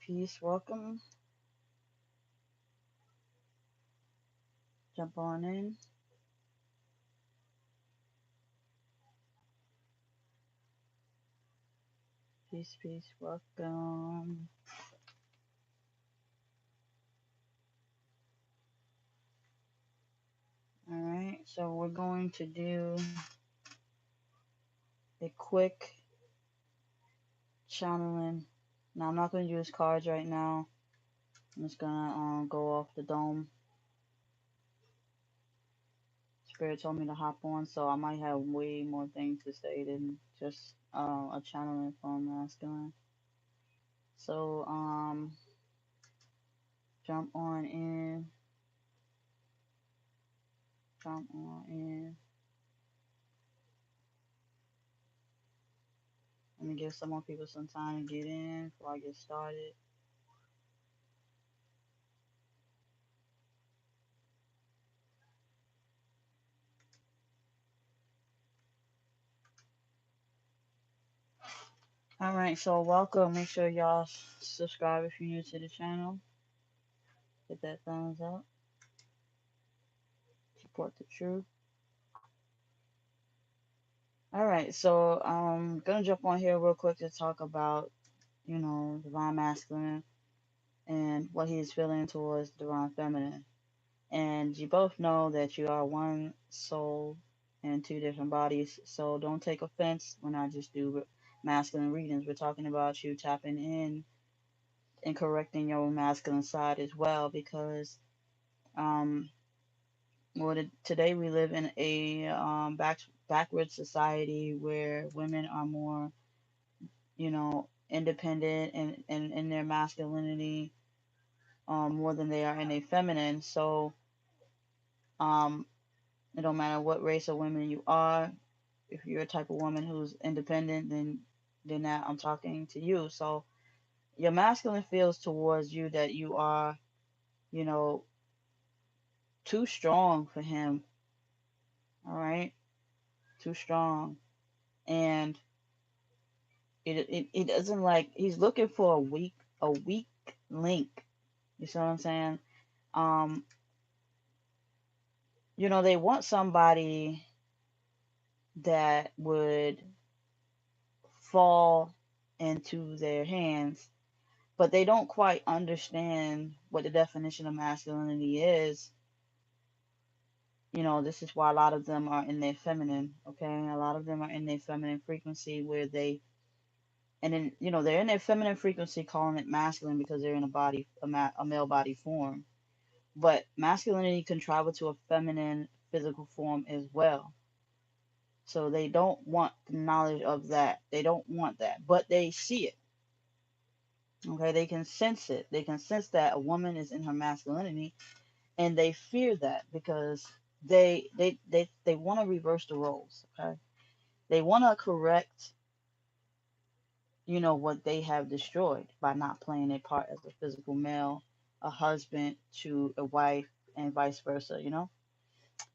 peace. Welcome. Jump on in. Peace, peace. Welcome. All right. So we're going to do a quick channeling. Now I'm not going to use cards right now. I'm just gonna go off the dome. Spirit told me to hop on, so I might have way more things to say than just a channeling from masculine. So jump on in. Jump on in. Let me give some more people some time to get in before I get started. Alright, so welcome. Make sure y'all subscribe if you're new to the channel. Hit that thumbs up. Support the truth. Alright, so I'm gonna jump on here real quick to talk about, divine masculine and what he is feeling towards divine feminine. And you both know that you are one soul in two different bodies, so don't take offense when I just do masculine readings. We're talking about you tapping in and correcting your masculine side as well, because um, today we live in a backward society where women are more, independent and in their masculinity, more than they are in a feminine. So um, it don't matter what race of women you are. If you're a type of woman who's independent, then that I'm talking to you. So your masculine feels towards you that you are, you know, too strong for him. All right, too strong, and it doesn't like he's looking for a weak link. You see what I'm saying? Um, they want somebody that would fall into their hands, but they don't quite understand what the definition of masculinity is. This is why a lot of them are in their feminine, okay? A lot of them are in their feminine frequency where and then, they're in their feminine frequency calling it masculine because they're in a male body form. But masculinity can travel to a feminine physical form as well. So they don't want the knowledge of that. They don't want that, but they see it. Okay, they can sense it. They can sense that a woman is in her masculinity, and they fear that because they want to reverse the roles. Okay, they want to correct, what they have destroyed by not playing a part as a physical male, a husband to a wife, and vice versa.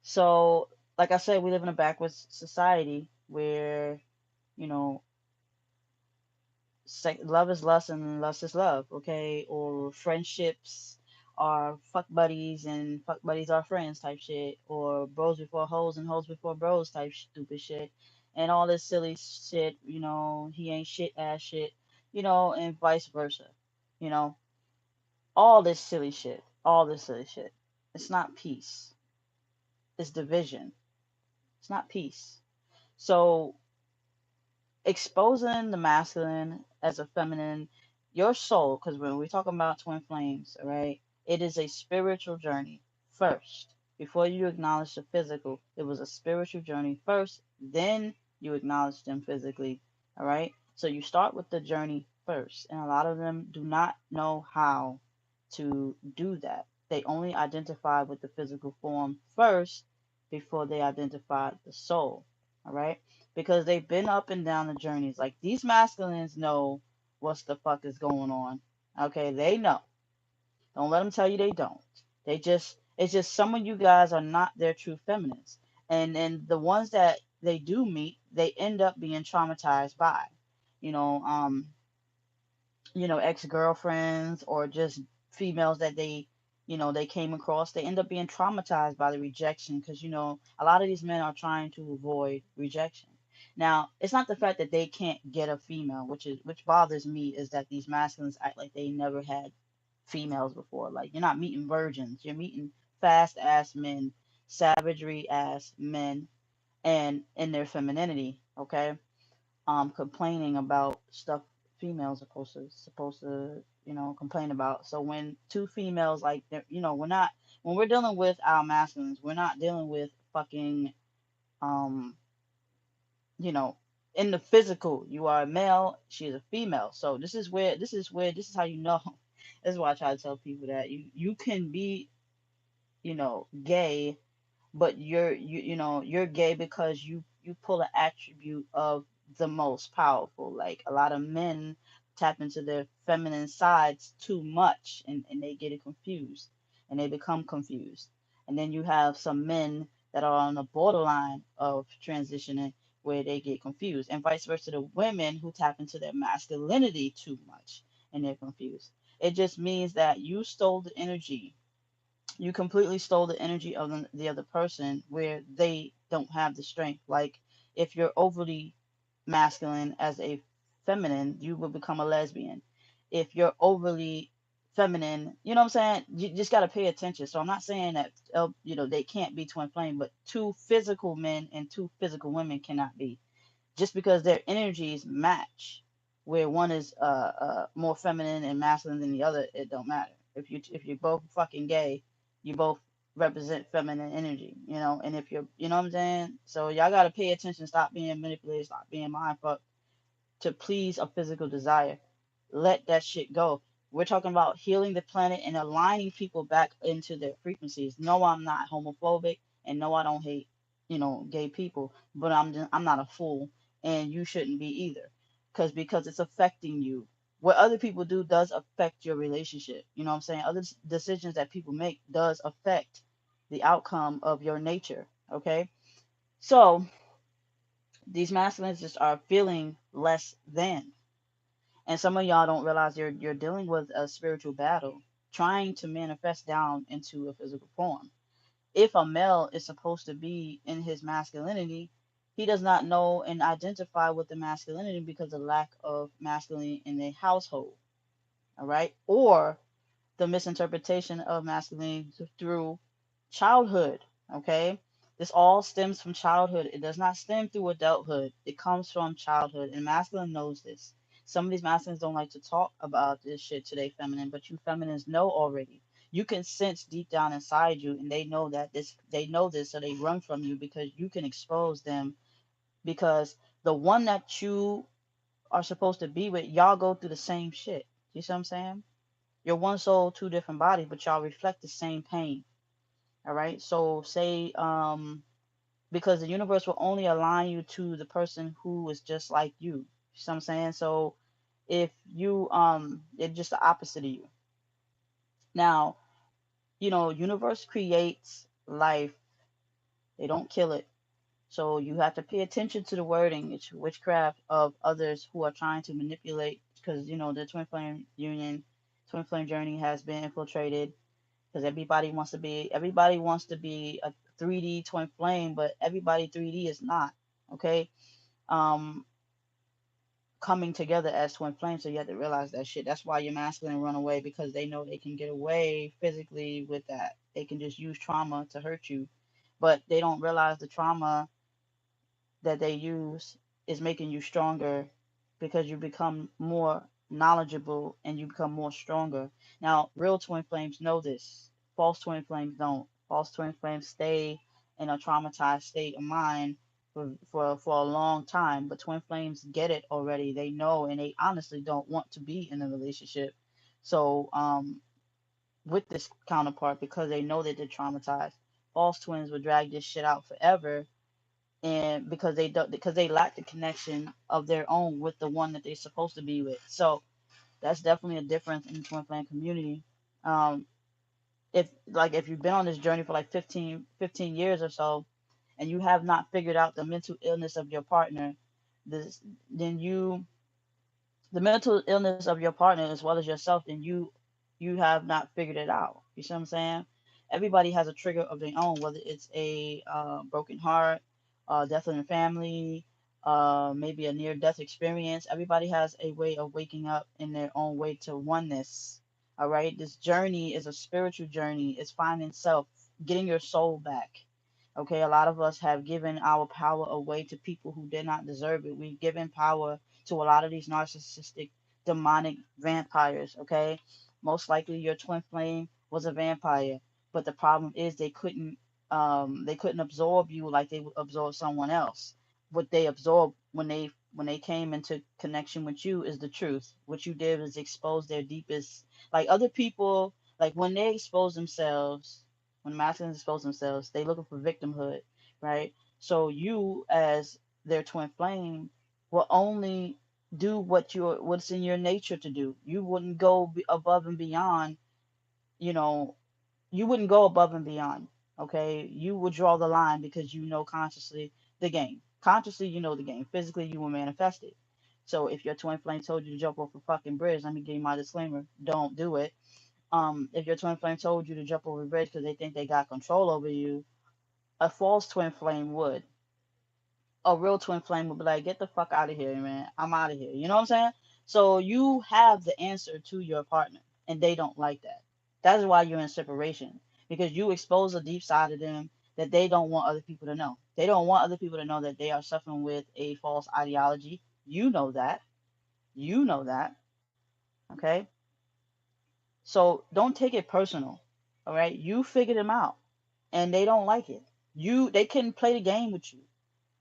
So, like I said, we live in a backwards society where, you know, love is lust and lust is love, okay? Or friendships are fuck buddies and fuck buddies are friends type shit. Or bros before hoes and hoes before bros type stupid shit. And all this silly shit, he ain't shit ass shit, and vice versa. You know, all this silly shit. All this silly shit. It's not peace. It's division. It's not peace. So exposing the masculine as a feminine, your soul, because when we're talking about twin flames, all right, it is a spiritual journey first. Before you acknowledge the physical, it was a spiritual journey first, then you acknowledge them physically, all right? So you start with the journey first, and a lot of them do not know how to do that. They only identify with the physical form first before they identify the soul, all right? Because they've been up and down the journeys. Like these masculines know what's the fuck is going on. Okay, they know. Don't let them tell you they don't. It's just some of you guys are not their true feminines, and the ones that they do meet, they end up being traumatized by. You know, um, ex-girlfriends or just females that they came across. They end up being traumatized by the rejection because, a lot of these men are trying to avoid rejection. Now, it's not the fact that they can't get a female, which bothers me, is that these masculines act like they never had females before. Like, you're not meeting virgins, you're meeting fast ass men, savagery ass men, and in their femininity, okay? Complaining about stuff females are supposed to complain about. So when two females, like, we're not, when we're dealing with our masculines, we're not dealing with fucking um you know in the physical. You are a male, she is a female. So this is how you know. This is why I try to tell people that you can be gay, but you're gay because you pull an attribute of the most powerful. Like, a lot of men tap into their feminine sides too much, and they get it confused, and they become confused. And then you have some men that are on the borderline of transitioning, where they get confused, and vice versa, the women who tap into their masculinity too much and they're confused. It just means that you completely stole the energy of the other person, where they don't have the strength. Like, if you're overly masculine as a feminine, you will become a lesbian. If you're overly feminine, you know what I'm saying? You just got to pay attention. So I'm not saying that they can't be twin flame, but two physical men and two physical women cannot be, just because their energies match, where one is more feminine and masculine than the other. It don't matter. If you're both fucking gay, you both represent feminine energy, and if you're, you know what I'm saying? So y'all gotta pay attention, stop being manipulated, stop being mindfucked to please a physical desire. Let that shit go. We're talking about healing the planet and aligning people back into their frequencies. No, I'm not homophobic, and no, I don't hate, gay people. But I'm not a fool, and you shouldn't be either, because it's affecting you. What other people do does affect your relationship. You know what I'm saying? Other decisions that people make does affect the outcome of your nature. Okay, so these masculines just are feeling less than, and some of y'all don't realize you're dealing with a spiritual battle trying to manifest down into a physical form. If a male is supposed to be in his masculinity, he does not know and identify with the masculinity because of lack of masculinity in the household. All right. Or the misinterpretation of masculinity through childhood. Okay. This all stems from childhood. It does not stem through adulthood. It comes from childhood. And masculine knows this. Some of these masculines don't like to talk about this shit to their feminine, but you feminines know already. You can sense deep down inside you, and they know this, so they run from you because you can expose them. Because the one that you are supposed to be with, y'all go through the same shit. You see what I'm saying? You're one soul, two different bodies, but y'all reflect the same pain. All right. So say, because the universe will only align you to the person who is just like you. You see what I'm saying? So if you it's just the opposite of you. Now, universe creates life. They don't kill it. So you have to pay attention to the wording. It's witchcraft of others who are trying to manipulate, because the twin flame journey has been infiltrated, because everybody wants to be a 3D twin flame, but everybody 3D is not. Okay. um Coming together as twin flames. So you have to realize that shit. That's why your masculine run away, because they know they can get away physically with that. They can just use trauma to hurt you, but they don't realize the trauma that they use is making you stronger, because you become more knowledgeable and you become more stronger. Now, real twin flames know this. False twin flames don't. False twin flames stay in a traumatized state of mind for a long time. But twin flames get it already. They know, and they honestly don't want to be in a relationship. So, with this counterpart, because they know that they're traumatized, false twins will drag this shit out forever, and because they lack the connection of their own with the one that they're supposed to be with. So that's definitely a difference in the twin flame community. um if you've been on this journey for like 15 years or so, and you have not figured out the mental illness of your partner, this then the mental illness of your partner as well as yourself, then you have not figured it out. You see what I'm saying? Everybody has a trigger of their own, whether it's a broken heart, death in the family, maybe a near death experience. Everybody has a way of waking up in their own way to oneness. All right, this journey is a spiritual journey. It's finding self, getting your soul back. Okay, a lot of us have given our power away to people who did not deserve it. We've given power to a lot of these narcissistic, demonic vampires. Okay, most likely your twin flame was a vampire, but the problem is they couldn't absorb you like they would absorb someone else. What they absorbed when they came into connection with you is the truth. What you did is expose their deepest, like other people, like when they expose themselves, when masculines expose themselves, they looking for victimhood, right? So you as their twin flame will only do what's in your nature to do. You wouldn't go above and beyond, you know, you wouldn't go above and beyond. Okay, you would draw the line because you know consciously the game. Consciously, you know the game. Physically, you will manifest it. So if your twin flame told you to jump off a fucking bridge, let me give you my disclaimer: don't do it. If your twin flame told you to jump over a bridge because they think they got control over you, a false twin flame would. A real twin flame would be like, get the fuck out of here, man. I'm out of here. You know what I'm saying? So you have the answer to your partner, and they don't like that. That's why you're in separation because you expose a deep side of them that they don't want other people to know. They don't want other people to know that they are suffering with a false ideology. You know that. You know that. Okay. So don't take it personal. All right. You figure them out, and they don't like it. They can play the game with you.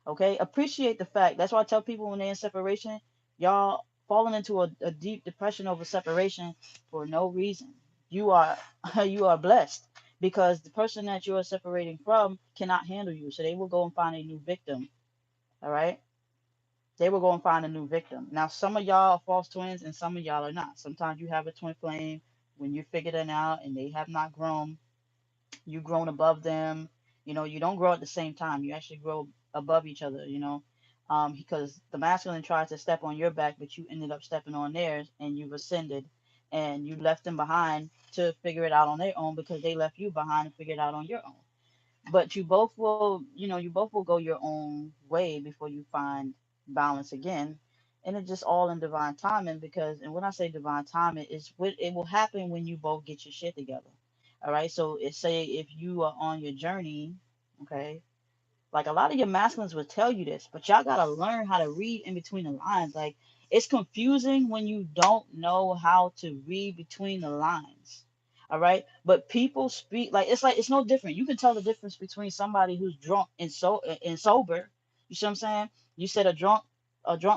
Okay, appreciate the fact. That's why I tell people when they're in separation, y'all falling into a deep depression over separation for no reason. You are you are blessed because the person that you are separating from cannot handle you, so they will go and find a new victim. All right, they will go and find a new victim. Now, some of y'all are false twins, and some of y'all are not. Sometimes you have a twin flame when you figure it out, and they have not grown. You've grown above them. You know, you don't grow at the same time. You actually grow above each other, because the masculine tried to step on your back, but you ended up stepping on theirs and you've ascended and you left them behind to figure it out on their own because they left you behind and figured it out on your own. But you both will go your own way before you find balance again. And it's just all in divine timing and when I say divine timing, it will happen when you both get your shit together. All right. So it's say if you are on your journey, okay, like a lot of your masculines will tell you this, but y'all gotta learn how to read in between the lines. Like it's confusing when you don't know how to read between the lines. All right, but people speak like it's no different. You can tell the difference between somebody who's drunk and sober. You see what I'm saying? You said a drunk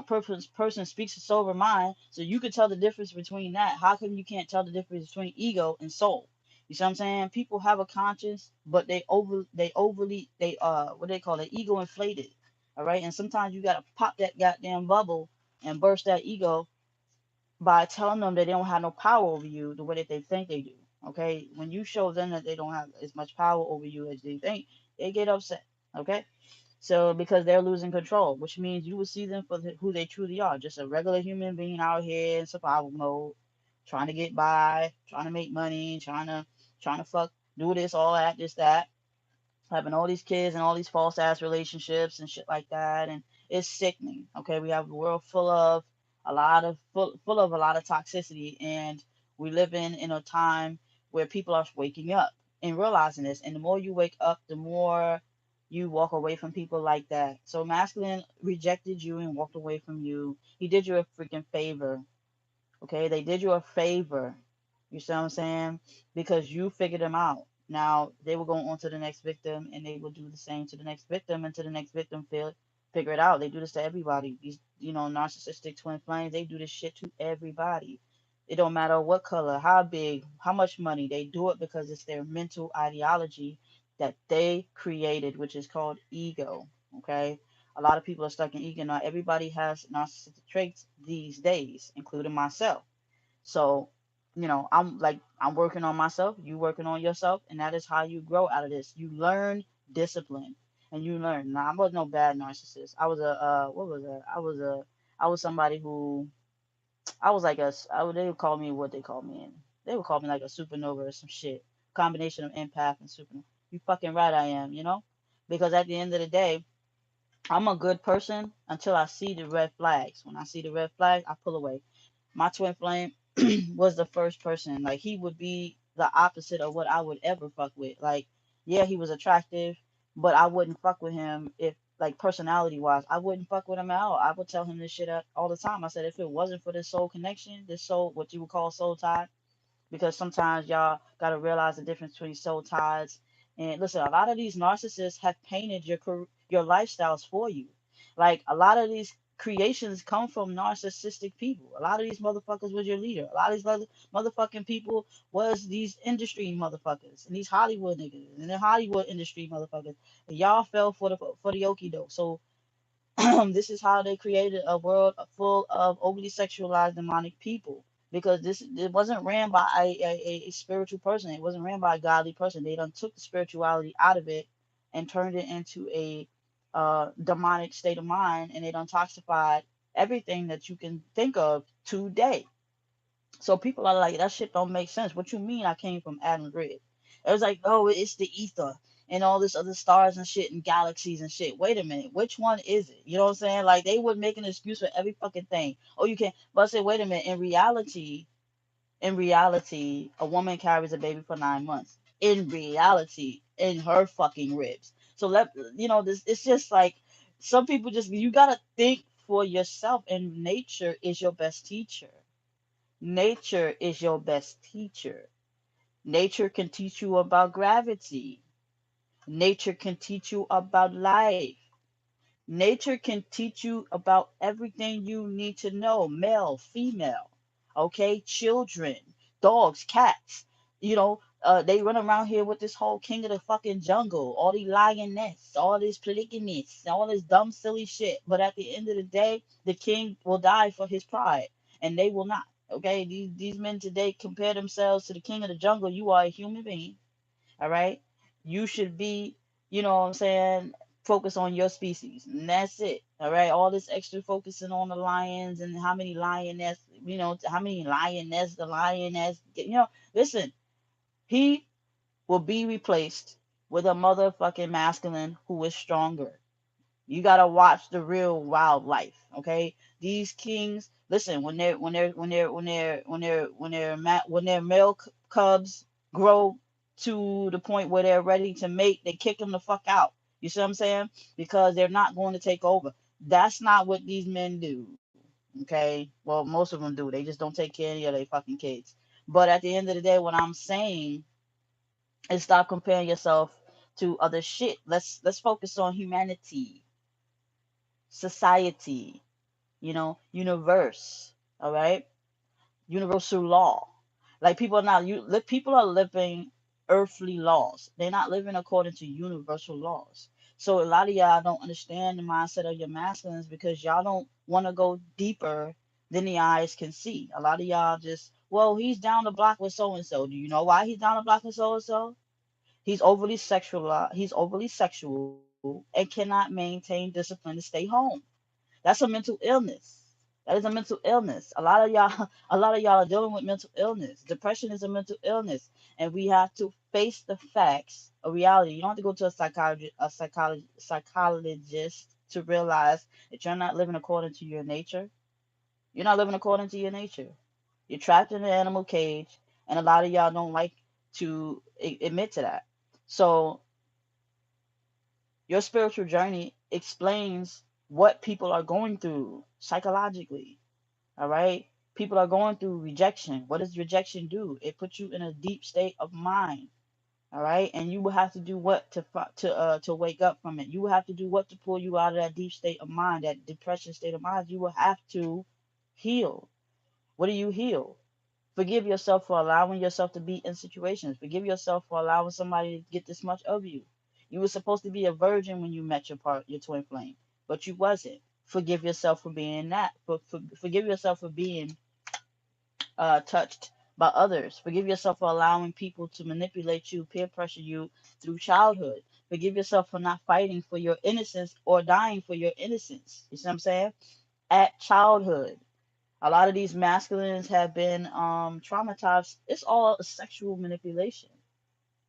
person speaks a sober mind, so you could tell the difference between that. How come you can't tell the difference between ego and soul? You see what I'm saying? People have a conscience, but they overly what they call it, ego inflated. All right, and sometimes you gotta pop that goddamn bubble and burst that ego by telling them that they don't have no power over you the way that they think they do. Okay, when you show them that they don't have as much power over you as they think, they get upset. Okay, so because they're losing control, which means you will see them for who they truly are, just a regular human being out here in survival mode, trying to get by, trying to make money, trying to fuck, do this, all that, this, that, having all these kids and all these false ass relationships and shit like that, and it's sickening. Okay, we have a world full of a lot of toxicity, and we live in a time where people are waking up and realizing this. And the more you wake up, the more you walk away from people like that. So masculine rejected you and walked away from you. He did you a freaking favor. Okay, they did you a favor. You see what I'm saying? Because you figured them out. Now they will go on to the next victim, and they will do the same to the next victim, and to the next victim figure it out. They do this to everybody. These narcissistic twin flames. They do this shit to everybody. It don't matter what color, how big, how much money. They do it because it's their mental ideology that they created, which is called ego. Okay. A lot of people are stuck in ego. Now everybody has narcissistic traits these days, including myself. So, I'm working on myself, you working on yourself, and that is how you grow out of this. You learn discipline, and you learn. Now, I was no bad narcissist. I was a what was that? I was somebody who I was like they would call me what they call me, and they would call me like a supernova or some shit. Combination of empath and supernova. You fucking right I am, you know? Because at the end of the day, I'm a good person until I see the red flags. When I see the red flag, I pull away. My twin flame was the first person. Like he would be the opposite of what I would ever fuck with. Like, yeah, he was attractive, but I wouldn't fuck with him if like personality wise. I wouldn't fuck with him at all. I would tell him this shit all the time. I said if it wasn't for this soul connection, this soul, what you would call soul tie, because sometimes y'all got to realize the difference between soul ties. And listen, a lot of these narcissists have painted your lifestyles for you. Like a lot of these creations come from narcissistic people. A lot of these motherfuckers was your leader. A lot of these motherfucking people was these industry motherfuckers and these Hollywood niggas and the Hollywood industry motherfuckers. And y'all fell for the okie doke. So this is how they created a world full of overly sexualized demonic people, because this it wasn't ran by a spiritual person. It wasn't ran by a godly person. They done took the spirituality out of it and turned it into a demonic state of mind, and they done toxified everything that you can think of today. So people are like, that shit don't make sense. What you mean I came from Adam's rib? It was like, oh, it's the ether and all this other stars and shit and galaxies and shit. Wait a minute, which one is it? You know what I'm saying? Like they would make an excuse for every fucking thing. Oh, you can't. But I said, wait a minute. In reality, a woman carries a baby for 9 months. In reality, in her fucking ribs. So this. It's just like some people just you gotta think for yourself, and nature is your best teacher. Nature is your best teacher. Nature can teach you about gravity. Nature can teach you about life. Nature can teach you about everything you need to know, male, female, okay, children, dogs, cats. They run around here with this whole king of the fucking jungle, all these lioness, all this polygamous, all this dumb, silly shit. But at the end of the day, the king will die for his pride, and they will not. Okay, these men today compare themselves to the king of the jungle. You are a human being, all right? You should be, you know what I'm saying, focus on your species. And that's it. All right. All this extra focusing on the lions and how many lioness, how many lioness the lioness, listen, he will be replaced with a motherfucking masculine who is stronger. You gotta watch the real wildlife, okay? These kings, listen, when their male cubs grow to the point where they're ready to mate, they kick them the fuck out. You see what I'm saying? Because they're not going to take over. That's not what these men do, okay? Well, most of them do. They just don't take care of any of their fucking kids. But at the end of the day, what I'm saying is stop comparing yourself to other shit. Let's focus on humanity, society, universe, all right? Universal law. Like people are living earthly laws. They're not living according to universal laws. So a lot of y'all don't understand the mindset of your masculines because y'all don't want to go deeper than the eyes can see. A lot of y'all just, well, he's down the block with so and so. Do you know why he's down the block with so and so? He's overly sexual and cannot maintain discipline to stay home. That's a mental illness. That is a mental illness. A lot of y'all are dealing with mental illness. Depression is a mental illness, and we have to face the facts of reality. You don't have to go to a psychologist to realize that you're not living according to your nature. You're not living according to your nature. You're trapped in an animal cage, and a lot of y'all don't like to admit to that. So your spiritual journey explains what people are going through psychologically. All right. People are going through rejection. What does rejection do? It puts you in a deep state of mind. All right. And you will have to do what to wake up from it. You will have to do what to pull you out of that deep state of mind, that depression state of mind. You will have to heal. What do you heal? Forgive yourself for allowing yourself to be in situations. Forgive yourself for allowing somebody to get this much of you. You were supposed to be a virgin when you met your twin flame, but you wasn't. Forgive yourself for being that. Forgive yourself for being touched by others. Forgive yourself for allowing people to manipulate you, peer pressure you through childhood. Forgive yourself for not fighting for your innocence or dying for your innocence. You see what I'm saying? At childhood. A lot of these masculines have been traumatized. It's all sexual manipulation.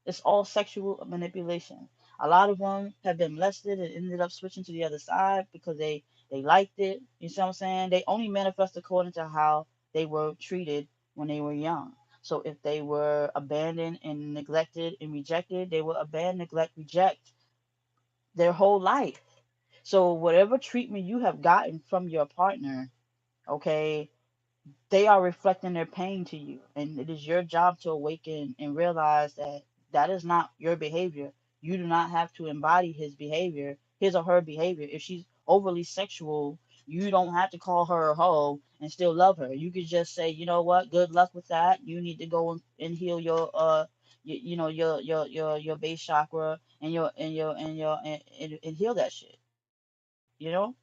It's all sexual manipulation. A lot of them have been molested and ended up switching to the other side because they liked it. You see what I'm saying? They only manifest according to how they were treated when they were young. So if they were abandoned and neglected and rejected, they will abandon, neglect, reject their whole life. So whatever treatment you have gotten from your partner, okay, they are reflecting their pain to you, and it is your job to awaken and realize that that is not your behavior. You do not have to embody his behavior, his or her behavior. If she's overly sexual, you don't have to call her a hoe and still love her. You could just say, you know what, good luck with that. You need to go and heal your you know, your base chakra and and heal that shit, you know,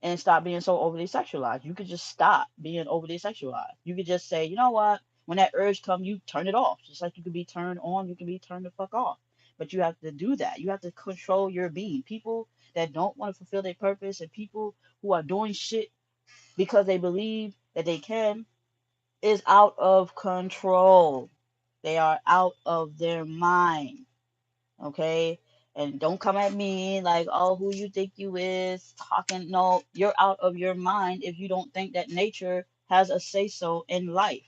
and stop being so overly sexualized. You could just stop being overly sexualized. You could just say, you know what? When that urge comes, you turn it off. Just like you can be turned on, you can be turned the fuck off. But you have to do that. You have to control your being. People that don't want to fulfill their purpose and people who are doing shit because they believe that they can is out of control. They are out of their mind. Okay, and don't come at me like, oh, who you think you is talking. No, you're out of your mind if you don't think that nature has a say so in life.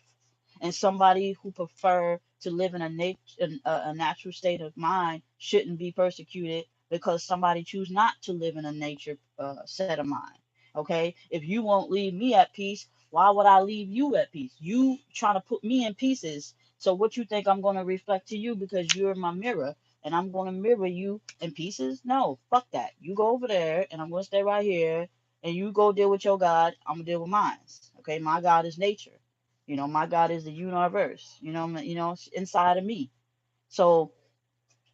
And somebody who prefer to live in a natural state of mind shouldn't be persecuted because somebody choose not to live in a nature set of mind. Okay, if you won't leave me at peace, why would I leave you at peace? You trying to put me in pieces. So what you think I'm going to reflect to you because you're my mirror and I'm going to mirror you in pieces? No, fuck that. You go over there and I'm going to stay right here and you go deal with your God. I'm going to deal with mine. Okay, my God is nature. You know, my God is the universe. Inside of me. So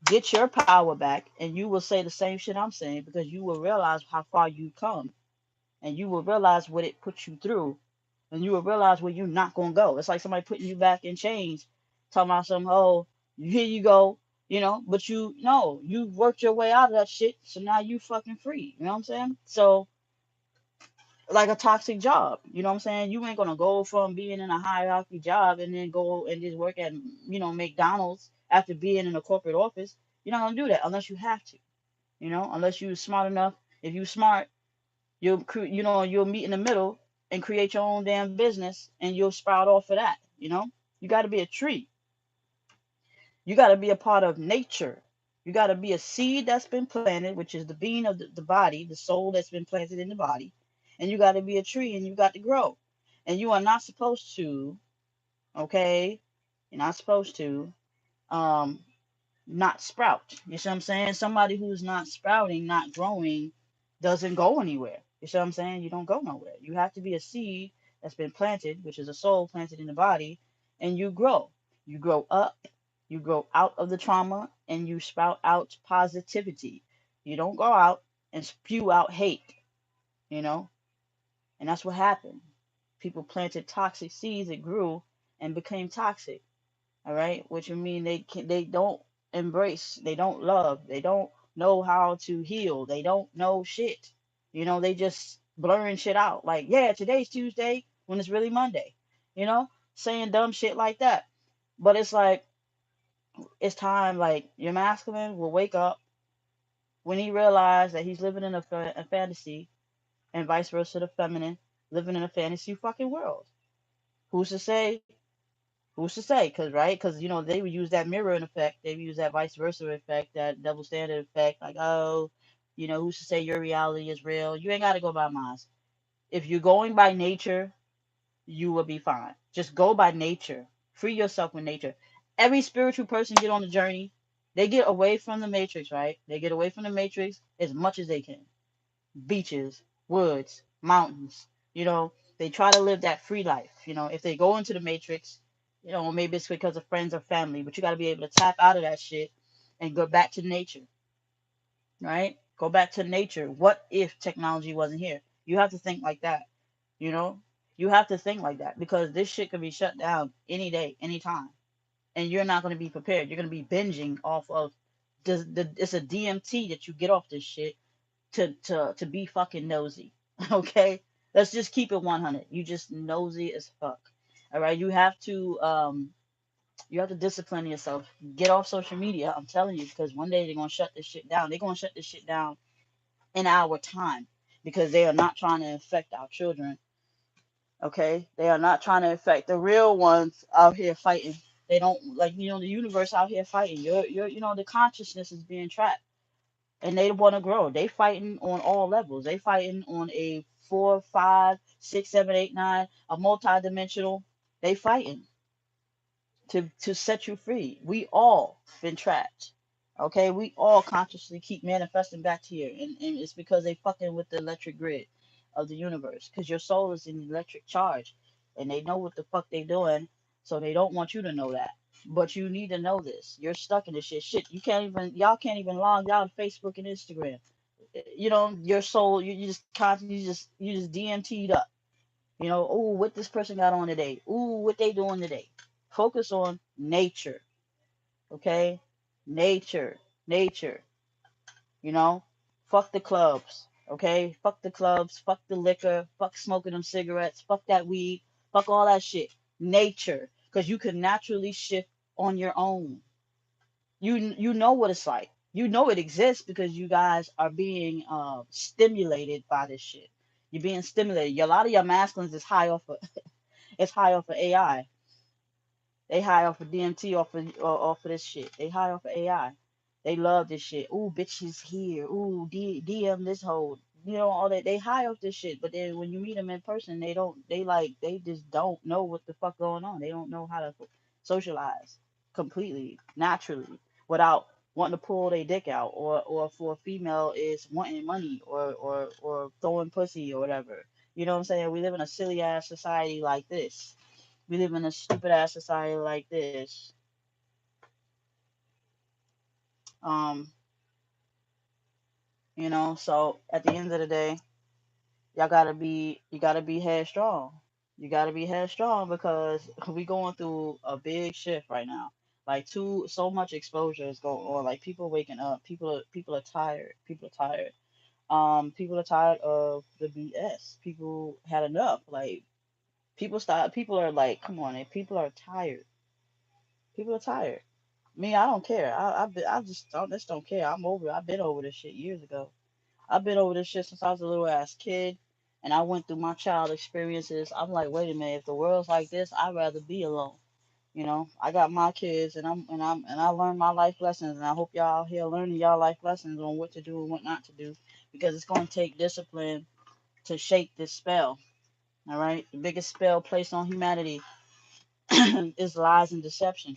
get your power back, and you will say the same shit I'm saying because you will realize how far you come, and you will realize what it put you through, and you will realize where you're not gonna go. It's like somebody putting you back in chains, talking about some, oh, here you go, but you know you worked your way out of that shit, so now you fucking free. You know what I'm saying? So like a toxic job. You know what I'm saying? You ain't gonna go from being in a hierarchy job and then go and just work at McDonald's after being in a corporate office. You're not gonna do that unless you have to. Unless you're smart enough. If you're smart, you'll meet in the middle and create your own damn business and you'll sprout off of that. You got to be a tree. You got to be a part of nature. You got to be a seed that's been planted, which is the being of the body, the soul that's been planted in the body. And you got to be a tree and you got to grow. And you are not supposed to, okay? You're not supposed to um, not sprout. You see what I'm saying? Somebody who's not sprouting, not growing, doesn't go anywhere. You see what I'm saying? You don't go nowhere. You have to be a seed that's been planted, which is a soul planted in the body, and you grow. You grow up, you grow out of the trauma, and you sprout out positivity. You don't go out and spew out hate, you know? And that's what happened. People planted toxic seeds, it grew and became toxic. All right, which would mean they don't embrace, they don't love, they don't know how to heal, they don't know shit. They just blurring shit out like, yeah, today's Tuesday when it's really Monday. Saying dumb shit like that. But it's like it's time. Like your masculine will wake up when he realizes that he's living in a fantasy, and vice versa, the feminine living in a fantasy fucking world. Who's to say Who's to say? Because they would use that mirroring effect. They would use that vice versa effect, that double standard effect. Like, oh, who's to say your reality is real? You ain't got to go by mine. If you're going by nature, you will be fine. Just go by nature. Free yourself with nature. Every spiritual person get on the journey. They get away from the matrix, right? They get away from the matrix as much as they can. Beaches, woods, mountains. They try to live that free life. If they go into the matrix, maybe it's because of friends or family, but you got to be able to tap out of that shit and go back to nature, right? Go back to nature. What if technology wasn't here? You have to think like that, you know? You have to think like that because this shit could be shut down any day, anytime. And you're not going to be prepared. You're going to be binging off of it's a DMT that you get off this shit to be fucking nosy. Okay? Let's just keep it 100. You just nosy as fuck. All right, you have to discipline yourself. Get off social media. I'm telling you, because one day they're gonna shut this shit down. They're gonna shut this shit down in our time because they are not trying to infect our children. Okay, they are not trying to infect the real ones out here fighting. They don't like the universe out here fighting. The consciousness is being trapped, and they want to grow. They fighting on all levels. They fighting on a 4, 5, 6, 7, 8, 9, a multi-dimensional. They fighting to set you free. We all been trapped. Okay, we all consciously keep manifesting back here, and it's because they fucking with the electric grid of the universe. Because your soul is in electric charge, and they know what the fuck they doing, so they don't want you to know that. But you need to know this. You're stuck in this shit. Shit, y'all can't even log out of Facebook and Instagram. Your soul, you just constantly, you just DMT'd up. Oh, what this person got on today. Ooh, what they doing today. Focus on nature, okay? Nature, nature, you know? Fuck the clubs, okay? Fuck the clubs, fuck the liquor, fuck smoking them cigarettes, fuck that weed, fuck all that shit. Nature, because you can naturally shift on your own. You know what it's like. You know it exists because you guys are being stimulated by this shit. You're being stimulated. A lot of your masculines is high off of it's high off of AI. They high off of DMT off of this shit. They high off of AI. They love this shit. Ooh, bitches here. Ooh, DM this hoe. All that. They high off this shit. But then when you meet them in person, they don't. They just don't know what the fuck going on. They don't know how to socialize completely naturally without wanting to pull their dick out, or for a female is wanting money or throwing pussy or whatever. You know what I'm saying? We live in a silly ass society like this. We live in a stupid ass society like this. Um, so at the end of the day, you gotta be headstrong. You gotta be headstrong because we going through a big shift right now. Like so much exposure is going on. Like people waking up. People are tired. People are tired. People are tired of the BS. People had enough. Like people are like, come on, and people are tired. People are tired. Me, I don't care. I just don't care. I'm over it. I've been over this shit years ago. I've been over this shit since I was a little ass kid, and I went through my child experiences. I'm like, wait a minute, if the world's like this, I'd rather be alone. I got my kids, and I learned my life lessons, and I hope y'all here learning y'all life lessons on what to do and what not to do, because it's gonna take discipline to shake this spell. All right, the biggest spell placed on humanity is lies and deception.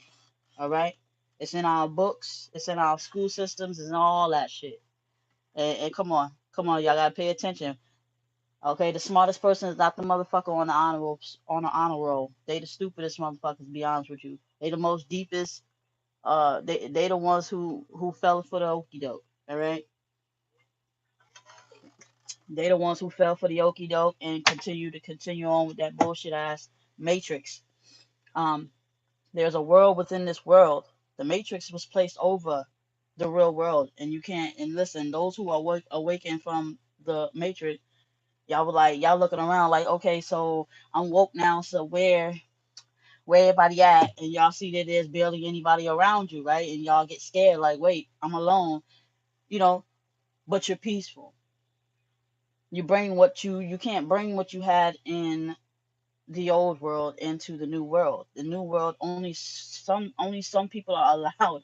All right. It's in our books. It's in our school systems. It's in all that shit. And come on, y'all gotta pay attention. Okay, the smartest person is not the motherfucker on the honor roll. They the stupidest motherfuckers. To be honest with you, they the most deepest. They the ones who fell for the okey doke. All right, they the ones who fell for the okey doke and continue on with that bullshit ass matrix. Um, There's a world within this world. The matrix was placed over the real world, and you can't. And listen, those who are awakened from the matrix, y'all looking around like, okay, so I'm woke now, so where everybody at? And y'all see that there's barely anybody around you, right? And y'all get scared, like, wait, I'm alone, you know. But you're peaceful. You can't bring what you had in the old world into the new world. The new world, only some people are allowed.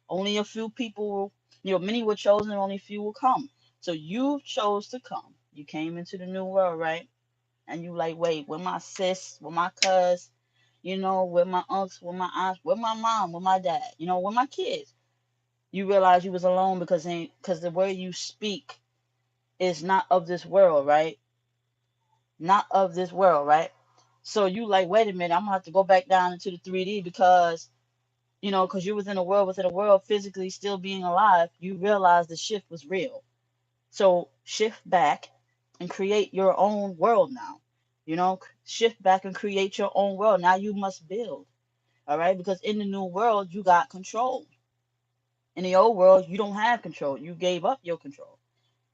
Only a few people, many were chosen, only few will come. So you chose to come. You came into the new world, right? And you like, wait, where my sis, where my cuz, where my aunts, where my aunts, where my mom, where my dad, where my kids. You realize you was alone because the way you speak is not of this world, right? Not of this world, right? So you like, wait a minute, I'm gonna have to go back down into the 3D because because you was in a world within a world, physically still being alive. You realize the shift was real. So shift back and create your own world now. Shift back and create your own world. Now you must build. All right, because in the new world you got control. In the old world you don't have control. You gave up your control.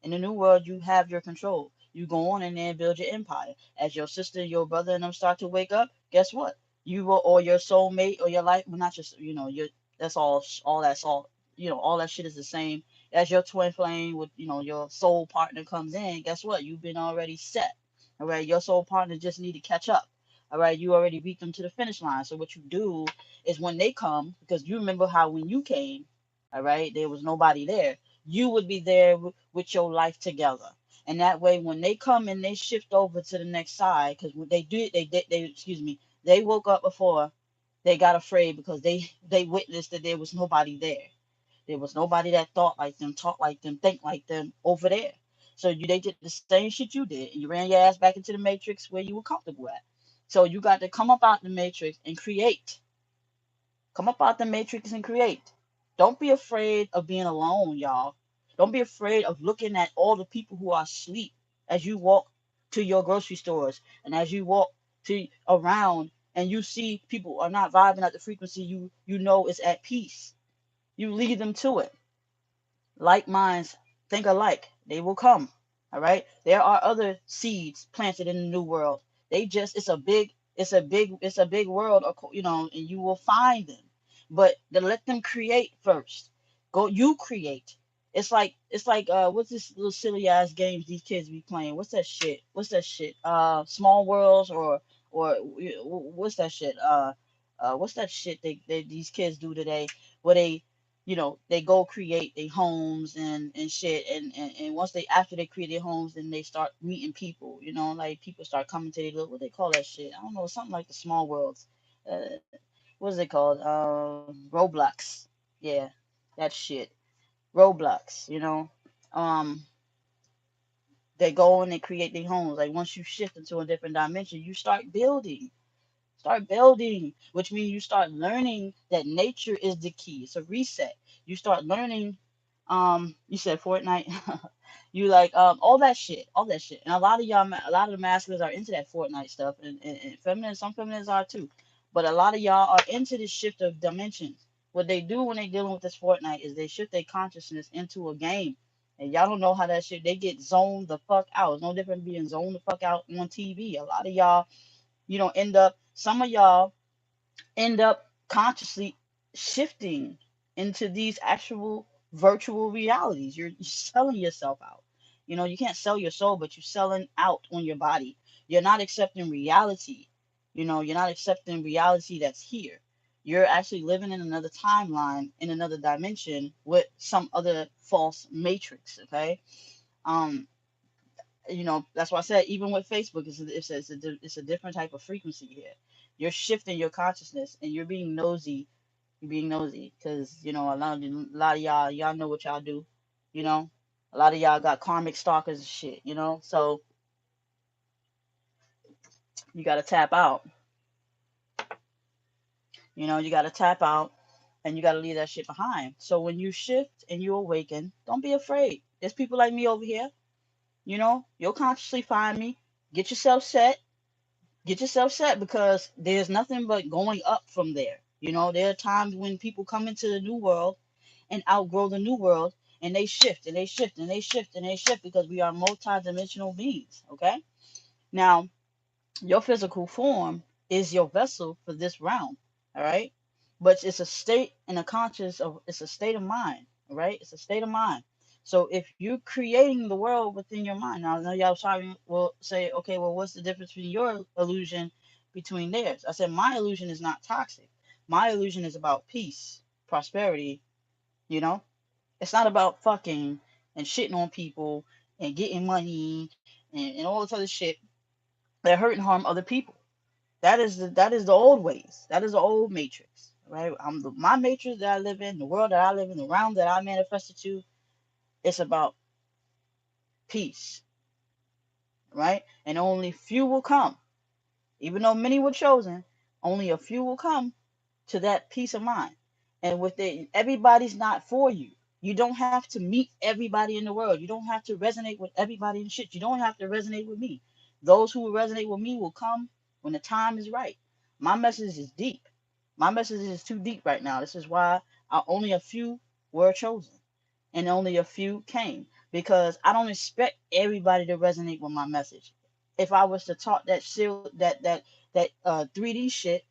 In the new world you have your control. You go on in there and build your empire. As your sister, your brother, and them start to wake up, guess what? You will, or your soulmate, or your life, well, not just, your, that's all, all that shit is the same. As your twin flame with, your soul partner comes in, guess what? You've been already set. All right, your soul partner just need to catch up. All right, you already beat them to the finish line. So what you do is when they come, because you remember how when you came, all right, there was nobody there. You would be there with your life together. And that way, when they come and they shift over to the next side, because when they do, excuse me, they woke up before they got afraid because they witnessed that there was nobody there. There was nobody that thought like them, talk like them, think like them over there. So they did the same shit you did, and you ran your ass back into the matrix where you were comfortable at. So you got to come up out the matrix and create. Come up out the matrix and create. Don't be afraid of being alone, y'all. Don't be afraid of looking at all the people who are asleep as you walk to your grocery stores and as you walk to around and you see people are not vibing at the frequency you know is at peace. You lead them to it. Like minds think alike. They will come. All right. There are other seeds planted in the new world. It's a big world, and you will find them. But to let them create first. Go, you create. It's like what's this little silly ass games these kids be playing? What's that shit? Small worlds or what's that shit? What's that shit these kids do today where they go create their homes and shit and once they after they create their homes then they start meeting people, like people start coming to their little, what they call that shit, I don't know, something like the small worlds. What is it called? Roblox. Yeah, that shit. Roblox, um they go and they create their homes. Like once you shift into a different dimension, you start building, which means you start learning that nature is the key. It's a reset. You start learning. You said Fortnite. You like all that shit. And a lot of y'all, a lot of the masculines are into that Fortnite stuff, and feminines, some feminines are too. But a lot of y'all are into this shift of dimensions. What they do when they dealing with this Fortnite is they shift their consciousness into a game. And y'all don't know how that shit. They get zoned the fuck out. It's no different than being zoned the fuck out on TV. A lot of y'all, some of y'all end up consciously shifting into these actual virtual realities. You're selling yourself out. You can't sell your soul, but you're selling out on your body. You're not accepting reality. You're not accepting reality that's here. You're actually living in another timeline, in another dimension with some other false matrix. Okay. Um, that's why I said even with Facebook, it's a different type of frequency here. You're shifting your consciousness and you're being nosy. You're being nosy because a lot of y'all know what y'all do. You know, a lot of y'all got karmic stalkers and shit. So you got to tap out. You got to tap out and you got to leave that shit behind. So when you shift and you awaken, don't be afraid. There's people like me over here. You'll consciously find me. Get yourself set. Get yourself set because there's nothing but going up from there. There are times when people come into the new world and outgrow the new world and they shift and they shift and they shift and they shift because we are multidimensional beings. Okay. Now, your physical form is your vessel for this realm. All right. But it's a state and a conscious of it's a state of mind. All right. It's a state of mind. So if you're creating the world within your mind, now I know y'all sorry will say, okay, well, what's the difference between your illusion between theirs? I said my illusion is not toxic. My illusion is about peace, prosperity, you know? It's not about fucking and shitting on people and getting money and all this other shit that hurt and harm other people. That is the old ways. That is the old matrix, right? My matrix that I live in, the world that I live in, the realm that I manifested to. It's about peace, right? And only few will come, even though many were chosen. Only a few will come to that peace of mind. And with it, everybody's not for you. You don't have to meet everybody in the world. You don't have to resonate with everybody in shit. You don't have to resonate with me. Those who will resonate with me will come when the time is right. My message is deep. My message is too deep right now. This is why only a few were chosen and only a few came. because I don't expect everybody to resonate with my message. If I was to talk that 3D shit,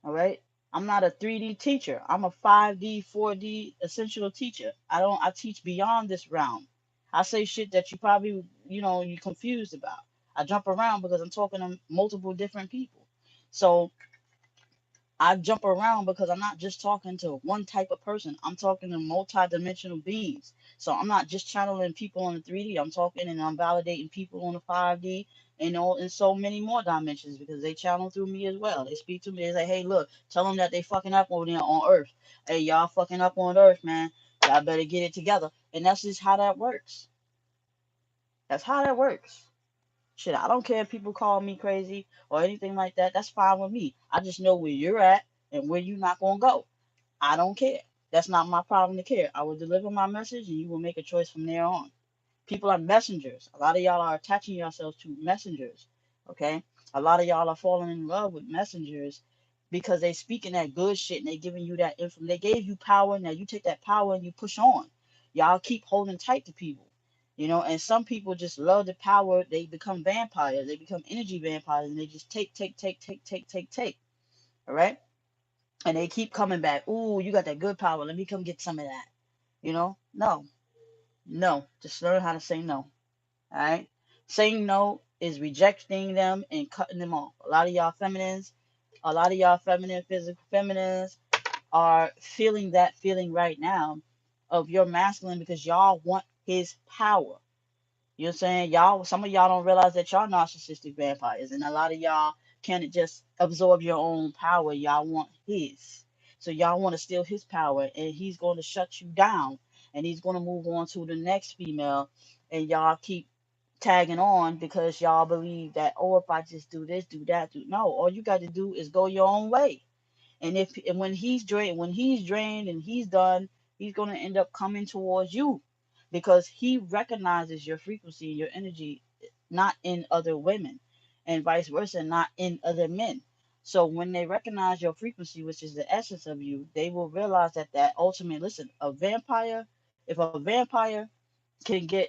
all right, I'm not a 3D teacher. I'm a 5D, 4D essential teacher. I teach beyond this realm. I say shit that you probably, you're confused about. I jump around because I'm talking to multiple different people. So I jump around because I'm not just talking to one type of person. I'm talking to multi-dimensional beings. So I'm not just channeling people on the 3D. I'm talking and I'm validating people on the 5D and all in so many more dimensions because they channel through me as well. They speak to me. They say, hey, look, tell them that they fucking up over there on Earth. Hey, y'all fucking up on Earth, man. Y'all better get it together. And that's just how that works. That's how that works. Shit, I don't care if people call me crazy or anything like that. That's fine with me. I just know where you're at and where you're not gonna go. I don't care. That's not my problem to care. I will deliver my message and you will make a choice from there on. People are messengers. A lot of y'all are attaching yourselves to messengers. Okay? A lot of y'all are falling in love with messengers because they speaking that good shit and they giving you that information. They gave you power. Now you take that power and you push on. Y'all keep holding tight to people. And some people just love the power. They become vampires. They become energy vampires and they just take, take, take, take, take, take, take. All right? And they keep coming back. Ooh, you got that good power. Let me come get some of that. No, no. Just learn how to say no. All right. Saying no is rejecting them and cutting them off. A lot of y'all feminine, physical feminines are feeling that feeling right now of your masculine because y'all want his power. You know what I'm saying? Some of y'all don't realize that y'all narcissistic vampires, and a lot of y'all can't just absorb your own power. Y'all want his. So y'all want to steal his power, and he's going to shut you down, and he's going to move on to the next female, and y'all keep tagging on because y'all believe that, oh, if I just do this, do that, do no, all you got to do is go your own way. And when he's drained and he's done, he's gonna end up coming towards you because he recognizes your frequency and your energy, not in other women, and vice versa, not in other men. So when they recognize your frequency, which is the essence of you, they will realize that ultimate. Listen, if a vampire can get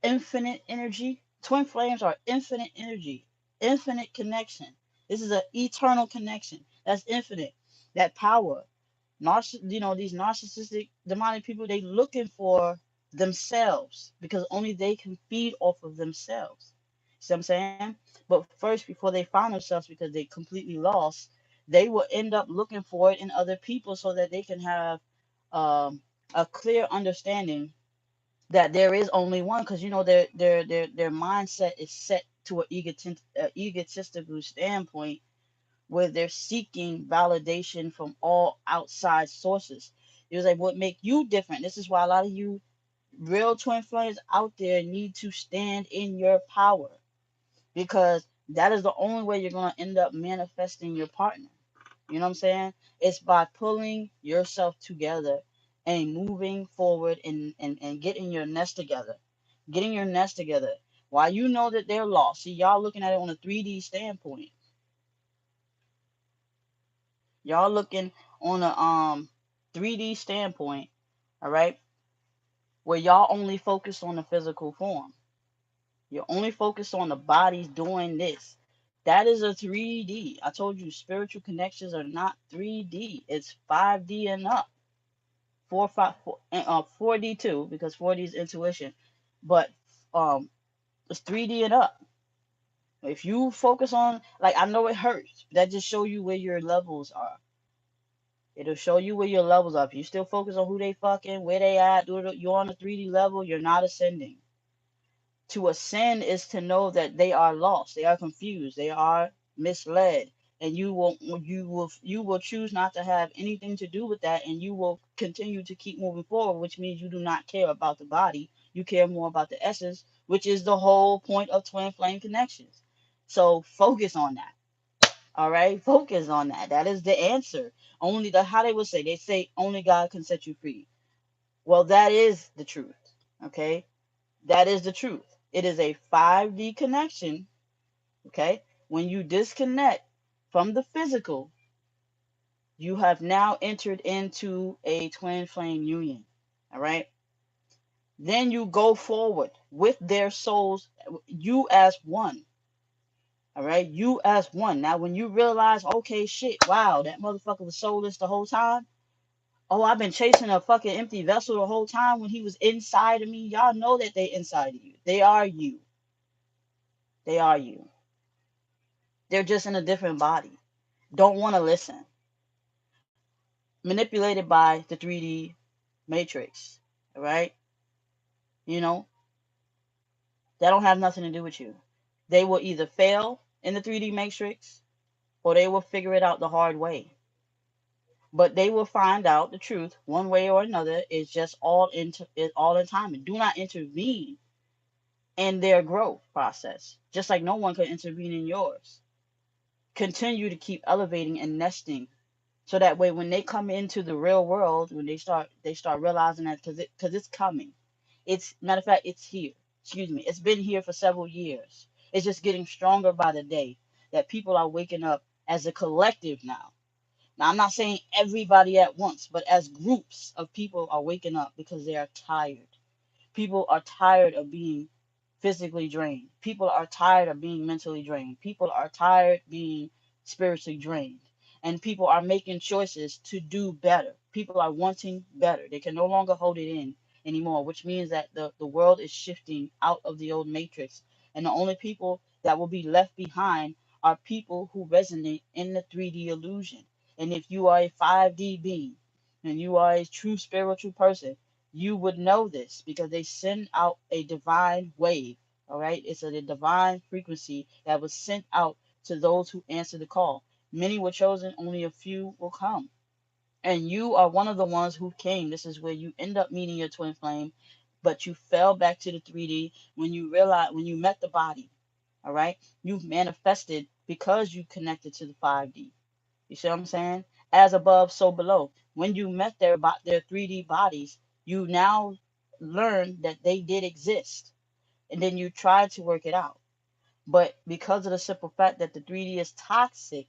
infinite energy. Twin flames are infinite energy, infinite connection. This is an eternal connection. That's infinite. That power. These narcissistic demonic people, they looking for themselves because only they can feed off of themselves. See what I'm saying? But first, before they find themselves, because they completely lost, they will end up looking for it in other people so that they can have um, a clear understanding that there is only one, because their mindset is set to an egotistical standpoint where they're seeking validation from all outside sources. It was like, what make you different? This is why a lot of you real twin flames out there need to stand in your power, because that is the only way you're going to end up manifesting your partner. You know what I'm saying? It's by pulling yourself together and moving forward and getting your nest together. Getting your nest together. While you know that they're lost. See, y'all looking at it on a 3D standpoint. Y'all looking on a 3D standpoint, all right? Where y'all only focus on the physical form. You're only focused on the bodies doing this. That is a 3D. I told you spiritual connections are not 3D. It's 5D and up. 4D too, because 4D is intuition, but um, it's 3D and up. If you focus on, like, I know it hurts. That just show you where your levels are. It'll show you where your levels are. If you still focus on who they fucking, where they at, you're on the 3D level, you're not ascending. To ascend is to know that they are lost, they are confused, they are misled, and you will choose not to have anything to do with that, and you will continue to keep moving forward, which means you do not care about the body. You care more about the essence, which is the whole point of twin flame connections. So focus on that. All right, focus on that. That is the answer. Only the how they say only God can set you free. Well, that is the truth. Okay, that is the truth. It is a 5D connection. Okay. When you disconnect from the physical, you have now entered into a twin flame union. All right. Then you go forward with their souls, you as one. All right, you as one. Now, when you realize, okay, shit, wow, that motherfucker was soulless the whole time. Oh, I've been chasing a fucking empty vessel the whole time when he was inside of me. Y'all know that they inside of you. They are you. They are you. They're just in a different body. Don't want to listen. Manipulated by the 3D matrix. All right? You know, that don't have nothing to do with you. They will either fail in the 3D matrix or they will figure it out the hard way. But they will find out the truth one way or another. It's just all in time. And do not intervene in their growth process. Just like no one can intervene in yours. Continue to keep elevating and nesting, so that way when they come into the real world, when they start realizing that, because it's coming. It's matter of fact, it's here. Excuse me. It's been here for several years. It's just getting stronger by the day. That people are waking up as a collective now. Now, I'm not saying everybody at once, but as groups of people are waking up because they are tired. People are tired of being physically drained. People are tired of being mentally drained. People are tired being spiritually drained. And people are making choices to do better. People are wanting better. They can no longer hold it in anymore, which means that the world is shifting out of the old matrix. And the only people that will be left behind are people who resonate in the 3D illusion. And if you are a 5D being and you are a true spiritual person, you would know this because they send out a divine wave. All right, it's a divine frequency that was sent out to those who answer the call. Many were chosen, only a few will come. And you are one of the ones who came. This is where you end up meeting your twin flame, but you fell back to the 3D when you realized, when you met the body. All right, you've manifested because you connected to the 5D. You see what I'm saying? As above, so below. When you met their 3D bodies, you now learn that they did exist, and then you try to work it out. But because of the simple fact that the 3D is toxic,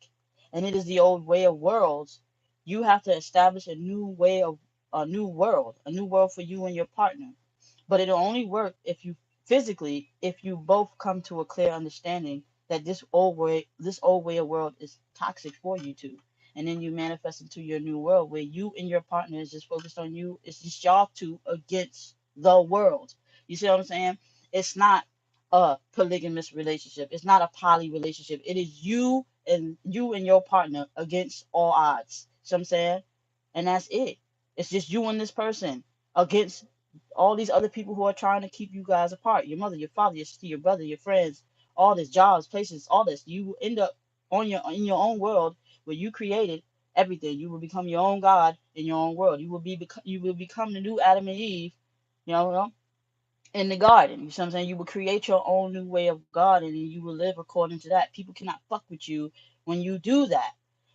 and it is the old way of worlds, you have to establish a new world for you and your partner. But it'll only work if you both come to a clear understanding that this old way of world is toxic for you two. And then you manifest into your new world where you and your partner is just focused on you. It's just y'all two against the world. You see what I'm saying? It's not a polygamous relationship. It's not a poly relationship. It is you and your partner against all odds. See what I'm saying? And that's it. It's just you and this person against all these other people who are trying to keep you guys apart. Your mother, your father, your sister, your brother, your friends, all this jobs, places, all this. You end up in your own world where you created everything. You will become your own God in your own world. You will become the new Adam and Eve, you know, in the garden. You see what I'm saying? You will create your own new way of God and you will live according to that. People cannot fuck with you when you do that.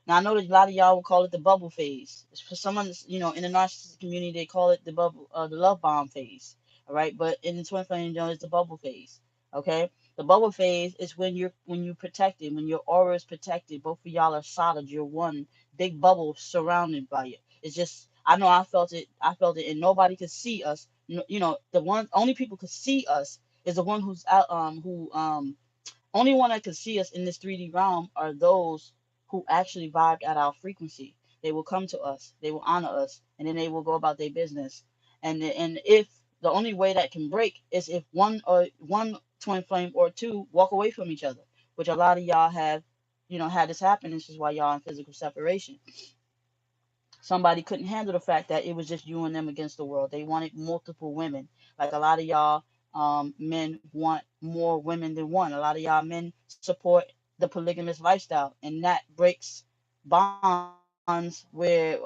Now I know that a lot of y'all will call it the bubble phase. It's for someone that's, in the narcissistic community they call it the love bomb phase. All right, but in the twin flame, it's the bubble phase. Okay, the bubble phase is when you protected, when your aura is protected. Both of y'all are solid. You're one big bubble surrounded by it. It's just I know I felt it. I felt it, and nobody could see us. The one only people could see us is the one who's out. Who Only one that could see us in this 3D realm are those who actually vibe at our frequency. They will come to us. They will honor us, and then they will go about their business. And if the only way that can break is if one twin flame or two walk away from each other, which a lot of y'all have, had this happen. This is why y'all in physical separation. Somebody couldn't handle the fact that it was just you and them against the world. They wanted multiple women. Like a lot of y'all men want more women than one. A lot of y'all men support the polygamous lifestyle, and that breaks bonds where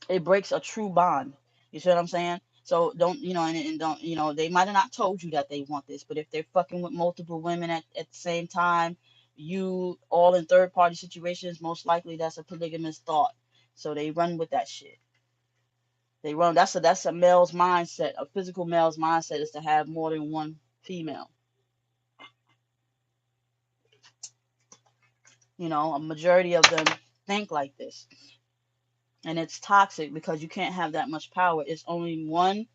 it breaks a true bond. You see what I'm saying? So don't and don't they might have not told you that they want this, but if they're fucking with multiple women at the same time, you all in third party situations, most likely that's a polygamous thought. So they run with that shit. They run. That's a male's mindset. A physical male's mindset is to have more than one female. A majority of them think like this, and it's toxic because you can't have that much power. It's only one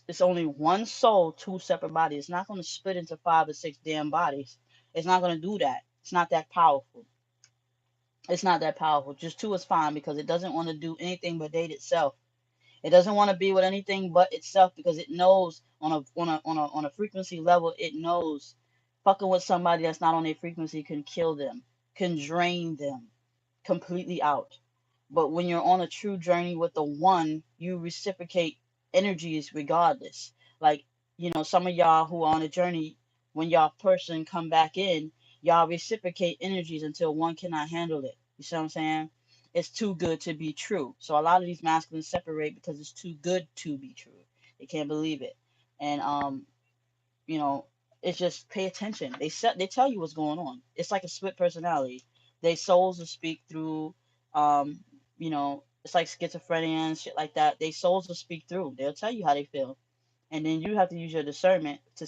It's only one soul, two separate bodies. It's not going to split into 5 or 6 damn bodies. It's not going to do that. It's not that powerful. It's not that powerful. Just two is fine because it doesn't want to do anything but date itself. It doesn't want to be with anything but itself because it knows on a frequency level, it knows fucking with somebody that's not on a frequency can kill them, can drain them completely out. But when you're on a true journey with the one, you reciprocate energies regardless. Like, some of y'all who are on a journey, when y'all person come back in, y'all reciprocate energies until one cannot handle it. You see what I'm saying? It's too good to be true. So a lot of these masculines separate because it's too good to be true. They can't believe it. And you know, it's just pay attention. They tell you what's going on. It's like a split personality. They souls will speak through, it's like schizophrenia and shit like that. They souls will speak through. They'll tell you how they feel, and then you have to use your discernment to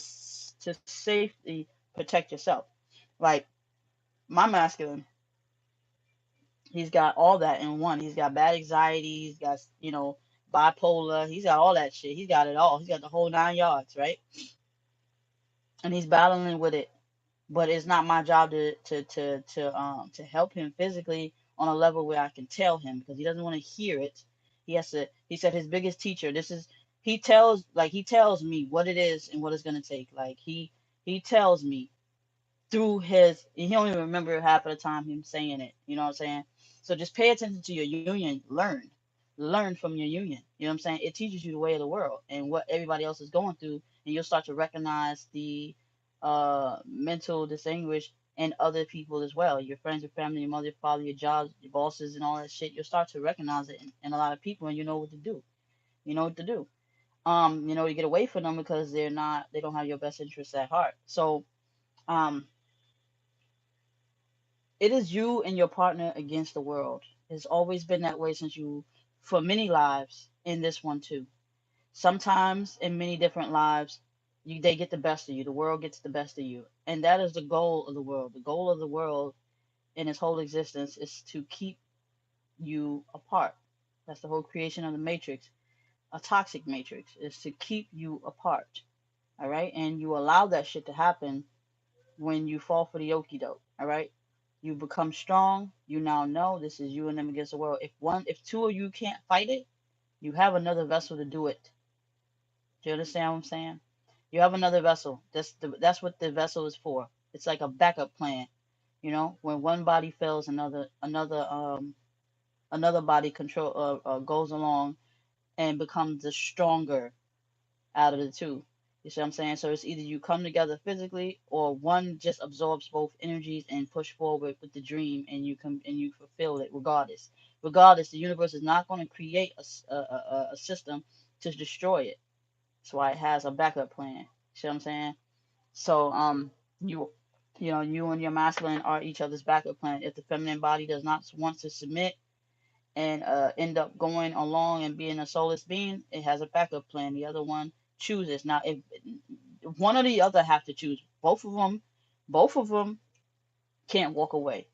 safely protect yourself. Like my masculine, he's got all that in one. He's got bad anxiety. He's got bipolar. He's got all that shit. He's got it all. He's got the whole 9 yards, right? And he's battling with it, but it's not my job to help him physically on a level where I can tell him because he doesn't want to hear it. He said his biggest teacher, he tells me what it is and what it's gonna take. Like he tells me through he don't even remember half of the time him saying it. You know what I'm saying? So just pay attention to your union, learn from your union. You know what I'm saying? It teaches you the way of the world and what everybody else is going through, and you'll start to recognize the mental distinguish in other people as well. Your friends, your family, your mother, your father, your jobs, your bosses, and all that shit. You'll start to recognize it in a lot of people, and you know what to do. You know what to do. You get away from them because they don't have your best interests at heart. So um it is you and your partner against the world. It's always been that way for many lives, in this one too. Sometimes in many different lives, they get the best of you. The world gets the best of you. And that is the goal of the world. The goal of the world in its whole existence is to keep you apart. That's the whole creation of the matrix. A toxic matrix is to keep you apart. All right. And you allow that shit to happen when you fall for the okie doke. All right. You become strong. You now know this is you and them against the world. If two of you can't fight it, you have another vessel to do it. Do you understand what I'm saying? You have another vessel. That's what the vessel is for. It's like a backup plan. When one body fails, another body control goes along and becomes the stronger out of the two. You see what I'm saying? So it's either you come together physically or one just absorbs both energies and push forward with the dream and you fulfill it regardless. Regardless, the universe is not going to create a system to destroy it. That's why it has a backup plan. See what I'm saying? So you you and your masculine are each other's backup plan. If the feminine body does not want to submit and end up going along and being a soulless being, it has a backup plan. The other one chooses. Now, if one or the other have to choose, both of them can't walk away.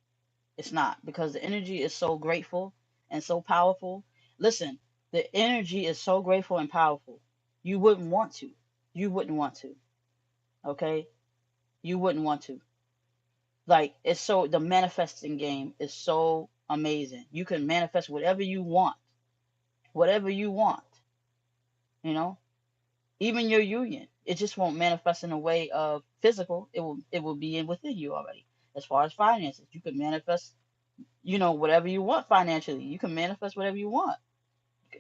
It's not because the energy is so grateful and so powerful. Listen, the energy is so grateful and powerful. You wouldn't want to. You wouldn't want to. Okay? You wouldn't want to. Like the manifesting game is so amazing. You can manifest whatever you want. Whatever you want, you know? Even your union. It just won't manifest in a way of physical. It will be in within you already. As far as finances, you can manifest, whatever you want financially. You can manifest whatever you want.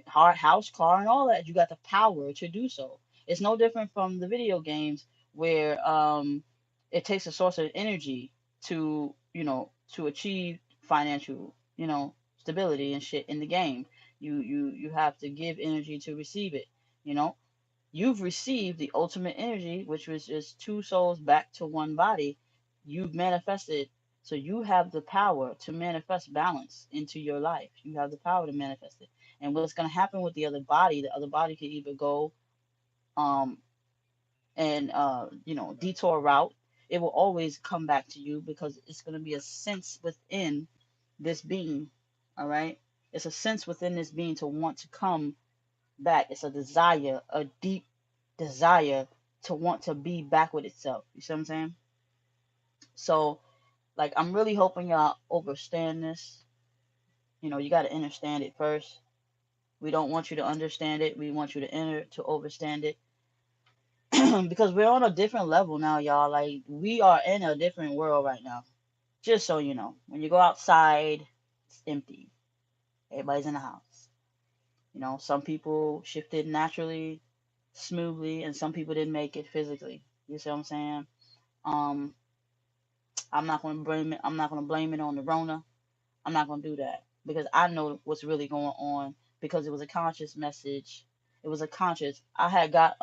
House, car, and all that. You got the power to do so. It's no different from the video games where it takes a source of energy to achieve financial stability and shit in the game. You have to give energy to receive it. You know, you've received the ultimate energy, which was just two souls back to one body. You've manifested. So you have the power to manifest balance into your life. You have the power to manifest it. And what's going to happen with the other body could either go um and detour route. It will always come back to you because it's going to be a sense within this being. All right, it's a sense within this being to want to come back. It's a desire, a deep desire to want to be back with itself. You see what I'm saying? So, like, I'm really hoping y'all understand this. You know, you got to understand it first. We don't want you to understand it. We want you to understand it. Because we're on a different level now, y'all. Like, we are in a different world right now. Just so you know, when you go outside, it's empty. Everybody's in the house. You know, some people shifted naturally, smoothly, and some people didn't make it physically. You see what I'm saying? Um, I'm not gonna blame it. I'm not gonna blame it on the Rona. I'm not gonna do that because I know what's really going on because it was a conscious message. It was a conscious. I had got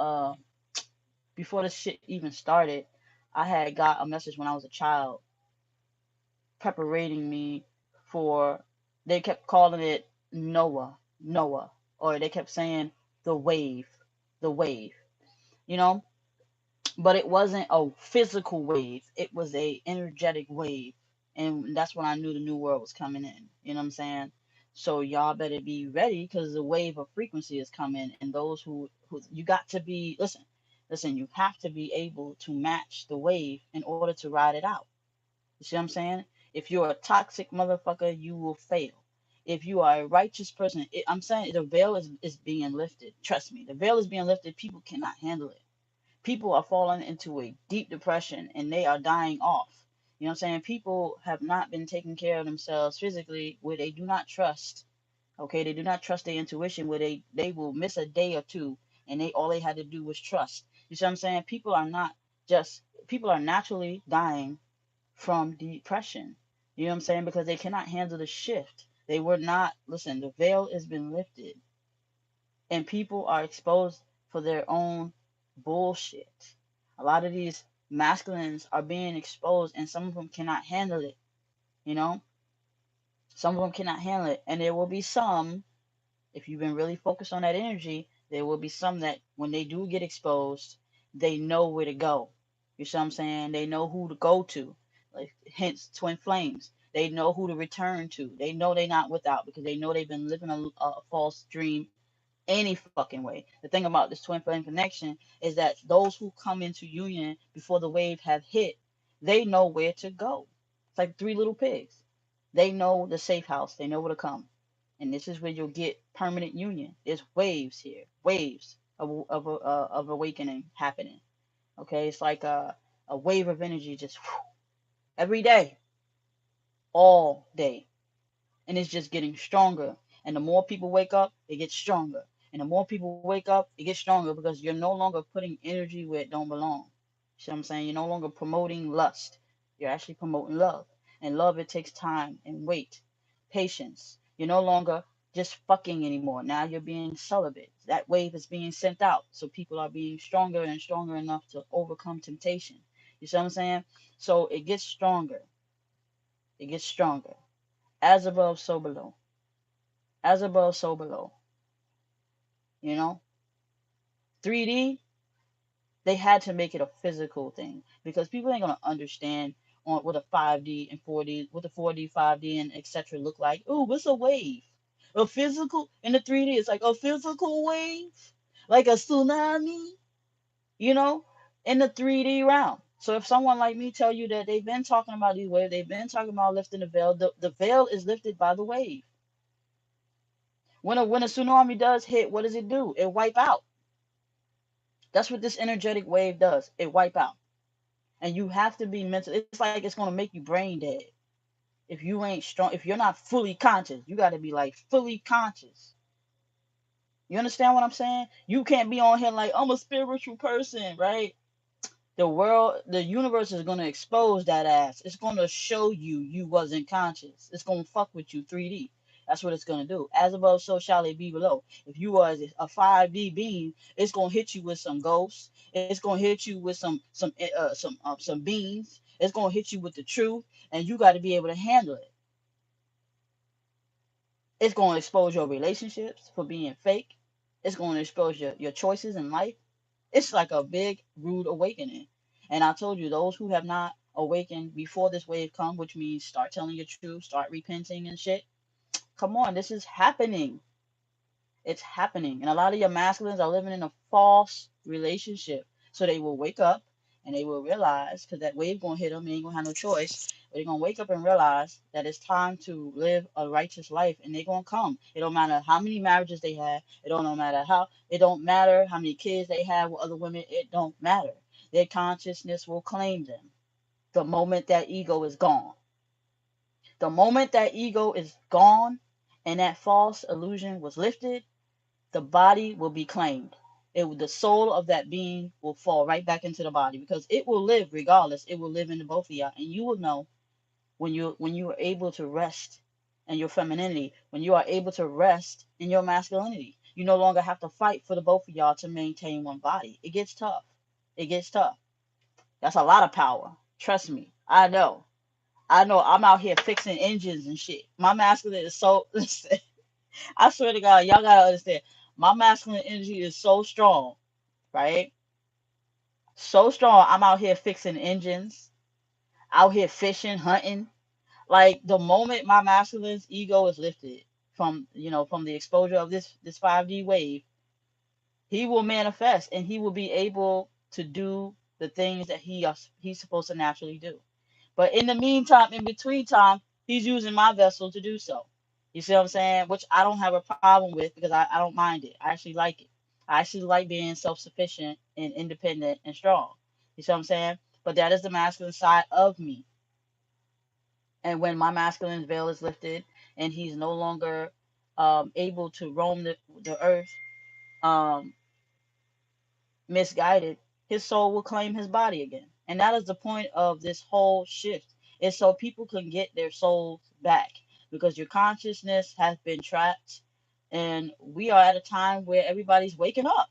before this shit even started. I had got a message when I was a child, preparing me for. They kept calling it Noah, Noah, or they kept saying the wave, the wave. You know, but it wasn't a physical wave. It was a energetic wave, and that's when I knew the new world was coming in. You know what I'm saying? So y'all better be ready because the wave of frequency is coming, and those who you got to be listen. You have to be able to match the wave in order to ride it out. You see what I'm saying? If you're a toxic motherfucker, you will fail. If you are a righteous person, I'm saying the veil is being lifted. Trust me, the veil is being lifted. People cannot handle it. People are falling into a deep depression and they are dying off. You know what I'm saying? People have not been taking care of themselves physically where they do not trust. Okay, they do not trust their intuition where they will miss a day or two and they all they had to do was trust. You see what I'm saying? People are naturally dying from depression. You know what I'm saying? Because they cannot handle the shift. They were not listen, the veil has been lifted and people are exposed for their own bullshit. A lot of these masculines are being exposed, and some of them cannot handle it. You know, some of them cannot handle it, and there will be some. If you've been really focused on that energy, there will be some that when they do get exposed, they know where to go. You see what I'm saying? They know who to go to. Like hence twin flames. They know who to return to. They know they're not without because they know they've been living a false dream any fucking way. The thing about this twin flame connection is that those who come into union before the wave have hit, they know where to go. It's like three little pigs. They know the safe house. They know where to come. And this is where you'll get permanent union. There's waves here, waves of awakening happening. Okay, it's like a wave of energy just whew, every day, all day, and it's just getting stronger. And the more people wake up, it gets stronger. And the more people wake up, it gets stronger because you're no longer putting energy where it don't belong. See what I'm saying? You're no longer promoting lust. You're actually promoting love. And love, it takes time and wait, patience. You're no longer just fucking anymore. Now you're being celibate. That wave is being sent out. So people are being stronger and stronger enough to overcome temptation. You see what I'm saying? So it gets stronger. It gets stronger. As above, so below. As above, so below. You know, 3D, they had to make it a physical thing because people ain't gonna understand on what a 5D and 4D, what the 4D, 5D, and etc. look like. Ooh, what's a wave? A physical in the 3D, it's like a physical wave, like a tsunami. You know, in the 3D realm. So if someone like me tell you that they've been talking about these waves, they've been talking about lifting the veil. The veil is lifted by the wave. When a tsunami does hit, what does it do? It wipe out. That's what this energetic wave does. It wipe out. And you have to be mental. It's like it's gonna make you brain dead. If you ain't strong, if you're not fully conscious, you gotta be like fully conscious. You understand what I'm saying? You can't be on here like I'm a spiritual person, right? The world, the universe is gonna expose that ass. It's gonna show you you wasn't conscious. It's gonna fuck with you 3D. That's what it's gonna do. As above, so shall it be below. If you was a 5D being, it's gonna hit you with some ghosts. It's gonna hit you with some beings. It's gonna hit you with the truth, and you got to be able to handle it. It's gonna expose your relationships for being fake. It's gonna expose your choices in life. It's like a big rude awakening. And I told you, those who have not awakened before this wave come, which means start telling your truth, start repenting and shit. Come on, this is happening. It's happening. And a lot of your masculines are living in a false relationship. So they will wake up and they will realize, because that wave gonna hit them, and they ain't gonna have no choice. But they're gonna wake up and realize that it's time to live a righteous life, and they're gonna come. It don't matter how many marriages they have. It don't matter how many kids they have with other women. It don't matter. Their consciousness will claim them the moment that ego is gone. The moment that ego is gone and that false illusion was lifted, the body will be claimed. The soul of that being will fall right back into the body, because it will live regardless. It will live in the both of y'all, and you will know when you are able to rest in your femininity, when you are able to rest in your masculinity. You no longer have to fight for the both of y'all to maintain one body. It gets tough. It gets tough. That's a lot of power. Trust me. I know. I know. I'm out here fixing engines and shit. My masculine is so. Listen, I swear to God, y'all gotta understand. My masculine energy is so strong, right? So strong. I'm out here fixing engines, out here fishing, hunting. Like the moment my masculine's ego is lifted from the exposure of this 5D wave, he will manifest and he will be able to do the things that he's supposed to naturally do. But in the meantime, in between time, he's using my vessel to do so. You see what I'm saying? Which I don't have a problem with, because I don't mind it. I actually like it. I actually like being self sufficient and independent and strong. You see what I'm saying? But that is the masculine side of me. And when my masculine veil is lifted and he's no longer able to roam the earth um, misguided, his soul will claim his body again. And that is the point of this whole shift. Is so people can get their souls back, because your consciousness has been trapped, and we are at a time where everybody's waking up,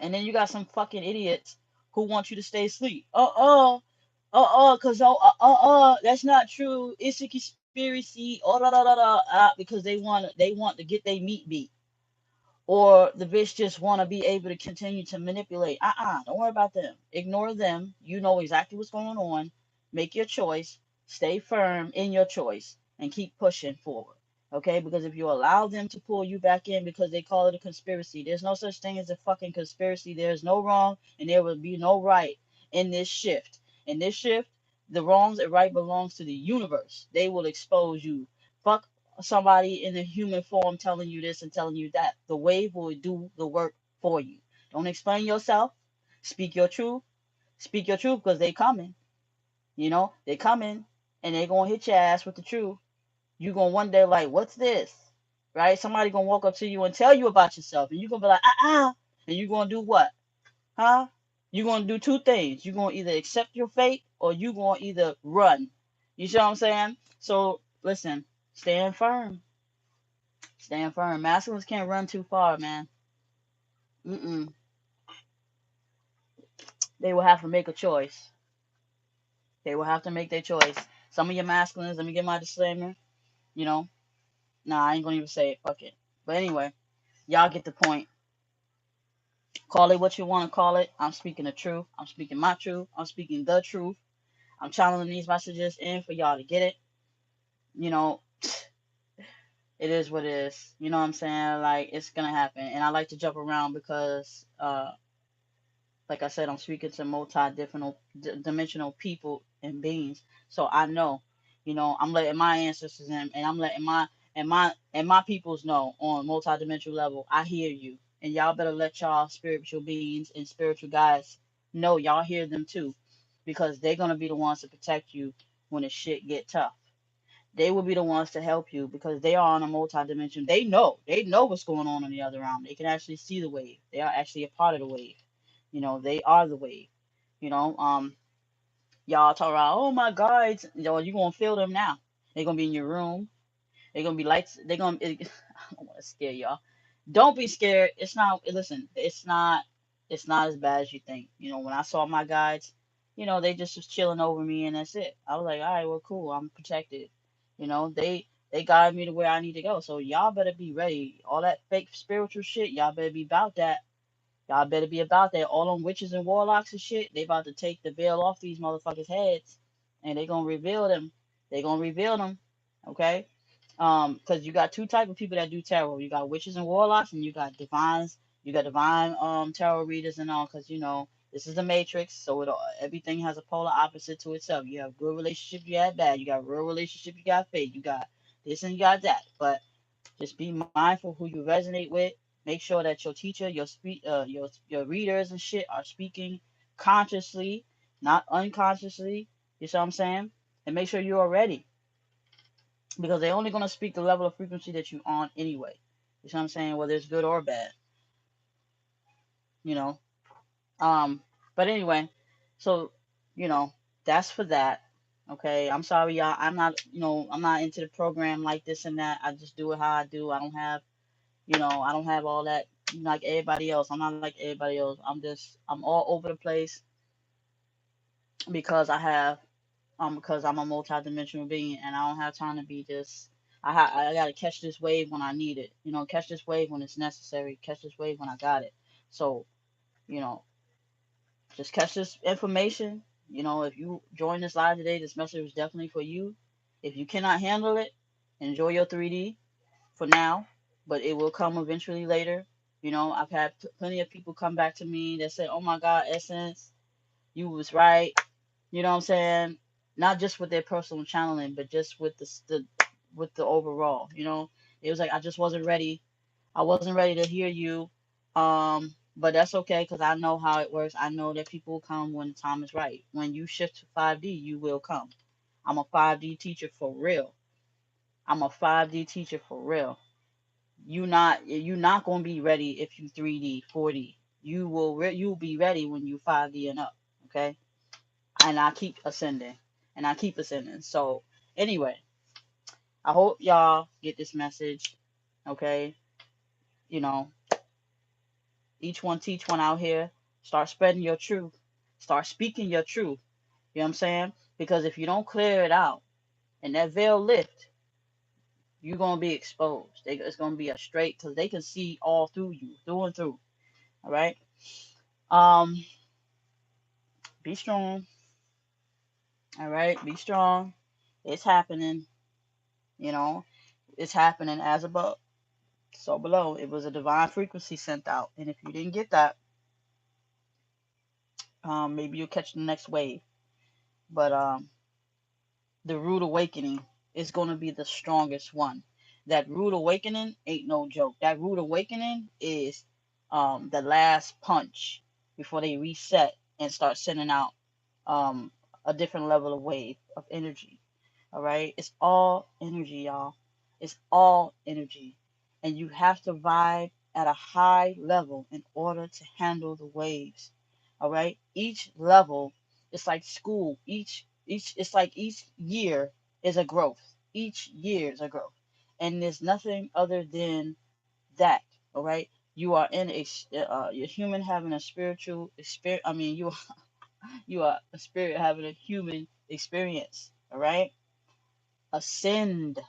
and then you got some fucking idiots who want you to stay asleep. Cause that's not true. It's a conspiracy. Oh, da, da, da, da, because they want to get their meat beat, or the bitch just want to be able to continue to manipulate. Don't worry about them. Ignore them. You know exactly what's going on. Make your choice. Stay firm in your choice and keep pushing forward. Okay? Because if you allow them to pull you back in because they call it a conspiracy, there's no such thing as a fucking conspiracy. There's no wrong and there will be no right in this shift. In this shift, the wrongs and right belongs to the universe. They will expose you. Fuck somebody in a human form telling you this and telling you that. The wave will do the work for you. Don't explain yourself. Speak your truth. Speak your truth, because they coming. They coming and they gonna hit your ass with the truth. You gonna one day like, what's this? Right? Somebody gonna walk up to you and tell you about yourself, and you gonna be like, and you gonna do what? Huh? You gonna do two things. You gonna either accept your fate or you gonna either run. You see what I'm saying? So listen, stand firm. Stand firm. Masculines can't run too far, man. Mm-mm. They will have to make a choice. They will have to make their choice. Some of your masculines, let me get my disclaimer. You know, nah, I ain't gonna even say it. Fuck it. But anyway, y'all get the point. Call it what you want to call it. I'm speaking the truth. I'm speaking my truth. I'm speaking the truth. I'm channeling these messages in for y'all to get it. You know, it is what it is. You know what I'm saying? Like, it's gonna happen. And I like to jump around because like I said, I'm speaking to multi-dimensional people and beings. So I know, I'm letting my ancestors in, and I'm letting my peoples know on multi-dimensional level. I hear you, and y'all better let y'all spiritual beings and spiritual guides know y'all hear them too, because they're gonna be the ones to protect you when the shit get tough. They will be the ones to help you, because they are on a multi-dimension. They know what's going on the other realm. They can actually see the wave. They are actually a part of the wave. They are the wave. You know, um, y'all talk about, oh my God, you gonna feel them now. They're gonna be in your room. They're gonna be lights. I don't want to scare y'all. Don't be scared. It's not. Listen, It's not as bad as you think. When I saw my guides, they just was chilling over me, and that's it. I was like, all right, well, cool. I'm protected. They guide me to where I need to go. So y'all better be ready. All that fake spiritual shit, y'all better be about that. Y'all better be about that. All them witches and warlocks and shit, they about to take the veil off these motherfuckers' heads, and they gonna reveal them. They gonna reveal them, okay? Because you got two type of people that do tarot. You got witches and warlocks, and you got divines You got divine tarot readers and all, because you know this is the matrix, so everything has a polar opposite to itself. You have good relationship, you have bad. You got real relationship, you got fake. You got this and you got that. But just be mindful who you resonate with. Make sure that your teacher, your readers and shit are speaking consciously, not unconsciously. You see what I'm saying? And make sure you are ready, because they're only gonna speak the level of frequency that you on anyway. You see what I'm saying? Whether it's good or bad, you know. Um, but anyway, so you know that's for that. Okay, I'm sorry, y'all. I'm not into the program like this and that. I just do it how I do. I don't have all that like everybody else. I'm not like everybody else. I'm all over the place because because I'm a multi-dimensional being and I don't have time to be just. I gotta catch this wave when I need it. Catch this wave when it's necessary. Catch this wave when I got it. So you know, just catch this information. If you join this live today, this message is definitely for you. If you cannot handle it, enjoy your 3D for now, but it will come eventually later. I've had plenty of people come back to me that say, "Oh my God, Essence, you was right." You know what I'm saying? Not just with their personal channeling, but just with the overall. It was like I just wasn't ready. I wasn't ready to hear you. But that's okay because I know how it works. I know that people will come when the time is right. When you shift to 5D, you will come. I'm a 5D teacher for real. I'm a 5D teacher for real. You're not gonna be ready if you 3D, 4D. You'll be ready when you 5D and up. Okay, and I keep ascending, So anyway, I hope y'all get this message. Okay, you know, each one teach one out here. Start spreading your truth. Start speaking your truth. You know what I'm saying? Because if you don't clear it out and that veil lift, you're gonna be exposed. It's gonna be a straight because they can see all through you, through and through. All right. Um, be strong. All right, be strong. It's happening. You know, it's happening as above, so below. It was a divine frequency sent out, and if you didn't get that, maybe you'll catch the next wave. But the rude awakening is going to be the strongest one. That rude awakening ain't no joke. That rude awakening is the last punch before they reset and start sending out um, a different level of wave of energy. All right, it's all energy, y'all. It's all energy, and you have to vibe at a high level in order to handle the waves. All right, each level, it's like school. It's like each year is a growth. Each year is a growth, and there's nothing other than that. All right, you are in you're human having a spiritual experience. I mean, you are a spirit having a human experience. All right, ascend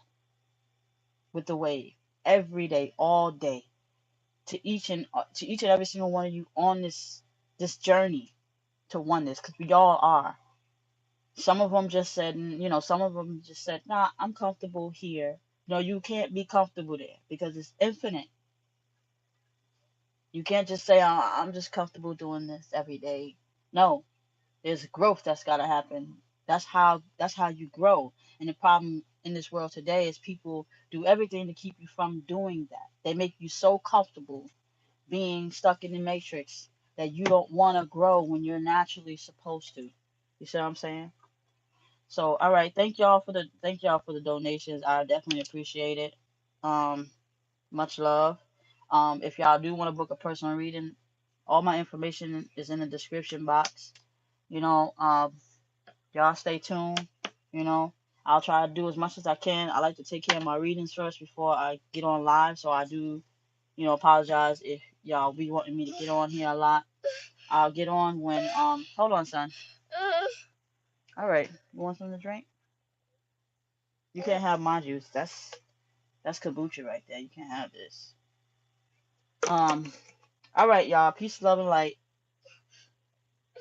with the wave every day, all day, to each and every single one of you on this journey to oneness, because we all are. Some of them just said, "Nah, I'm comfortable here." No, you can't be comfortable there because it's infinite. You can't just say, "I'm just comfortable doing this every day." No, there's growth that's got to happen. That's how you grow. And the problem in this world today is people do everything to keep you from doing that. They make you so comfortable being stuck in the matrix that you don't want to grow when you're naturally supposed to. You see what I'm saying? So, all right, thank y'all for the donations. I definitely appreciate it. Um, much love. If y'all do want to book a personal reading, all my information is in the description box. You know, y'all stay tuned. You know, I'll try to do as much as I can. I like to take care of my readings first before I get on live. So I do, apologize if y'all be wanting me to get on here a lot. I'll get on when hold on, son. All right. You want something to drink? You can't have my juice. That's kombucha right there. You can't have this. All right, y'all. Peace, love, and light.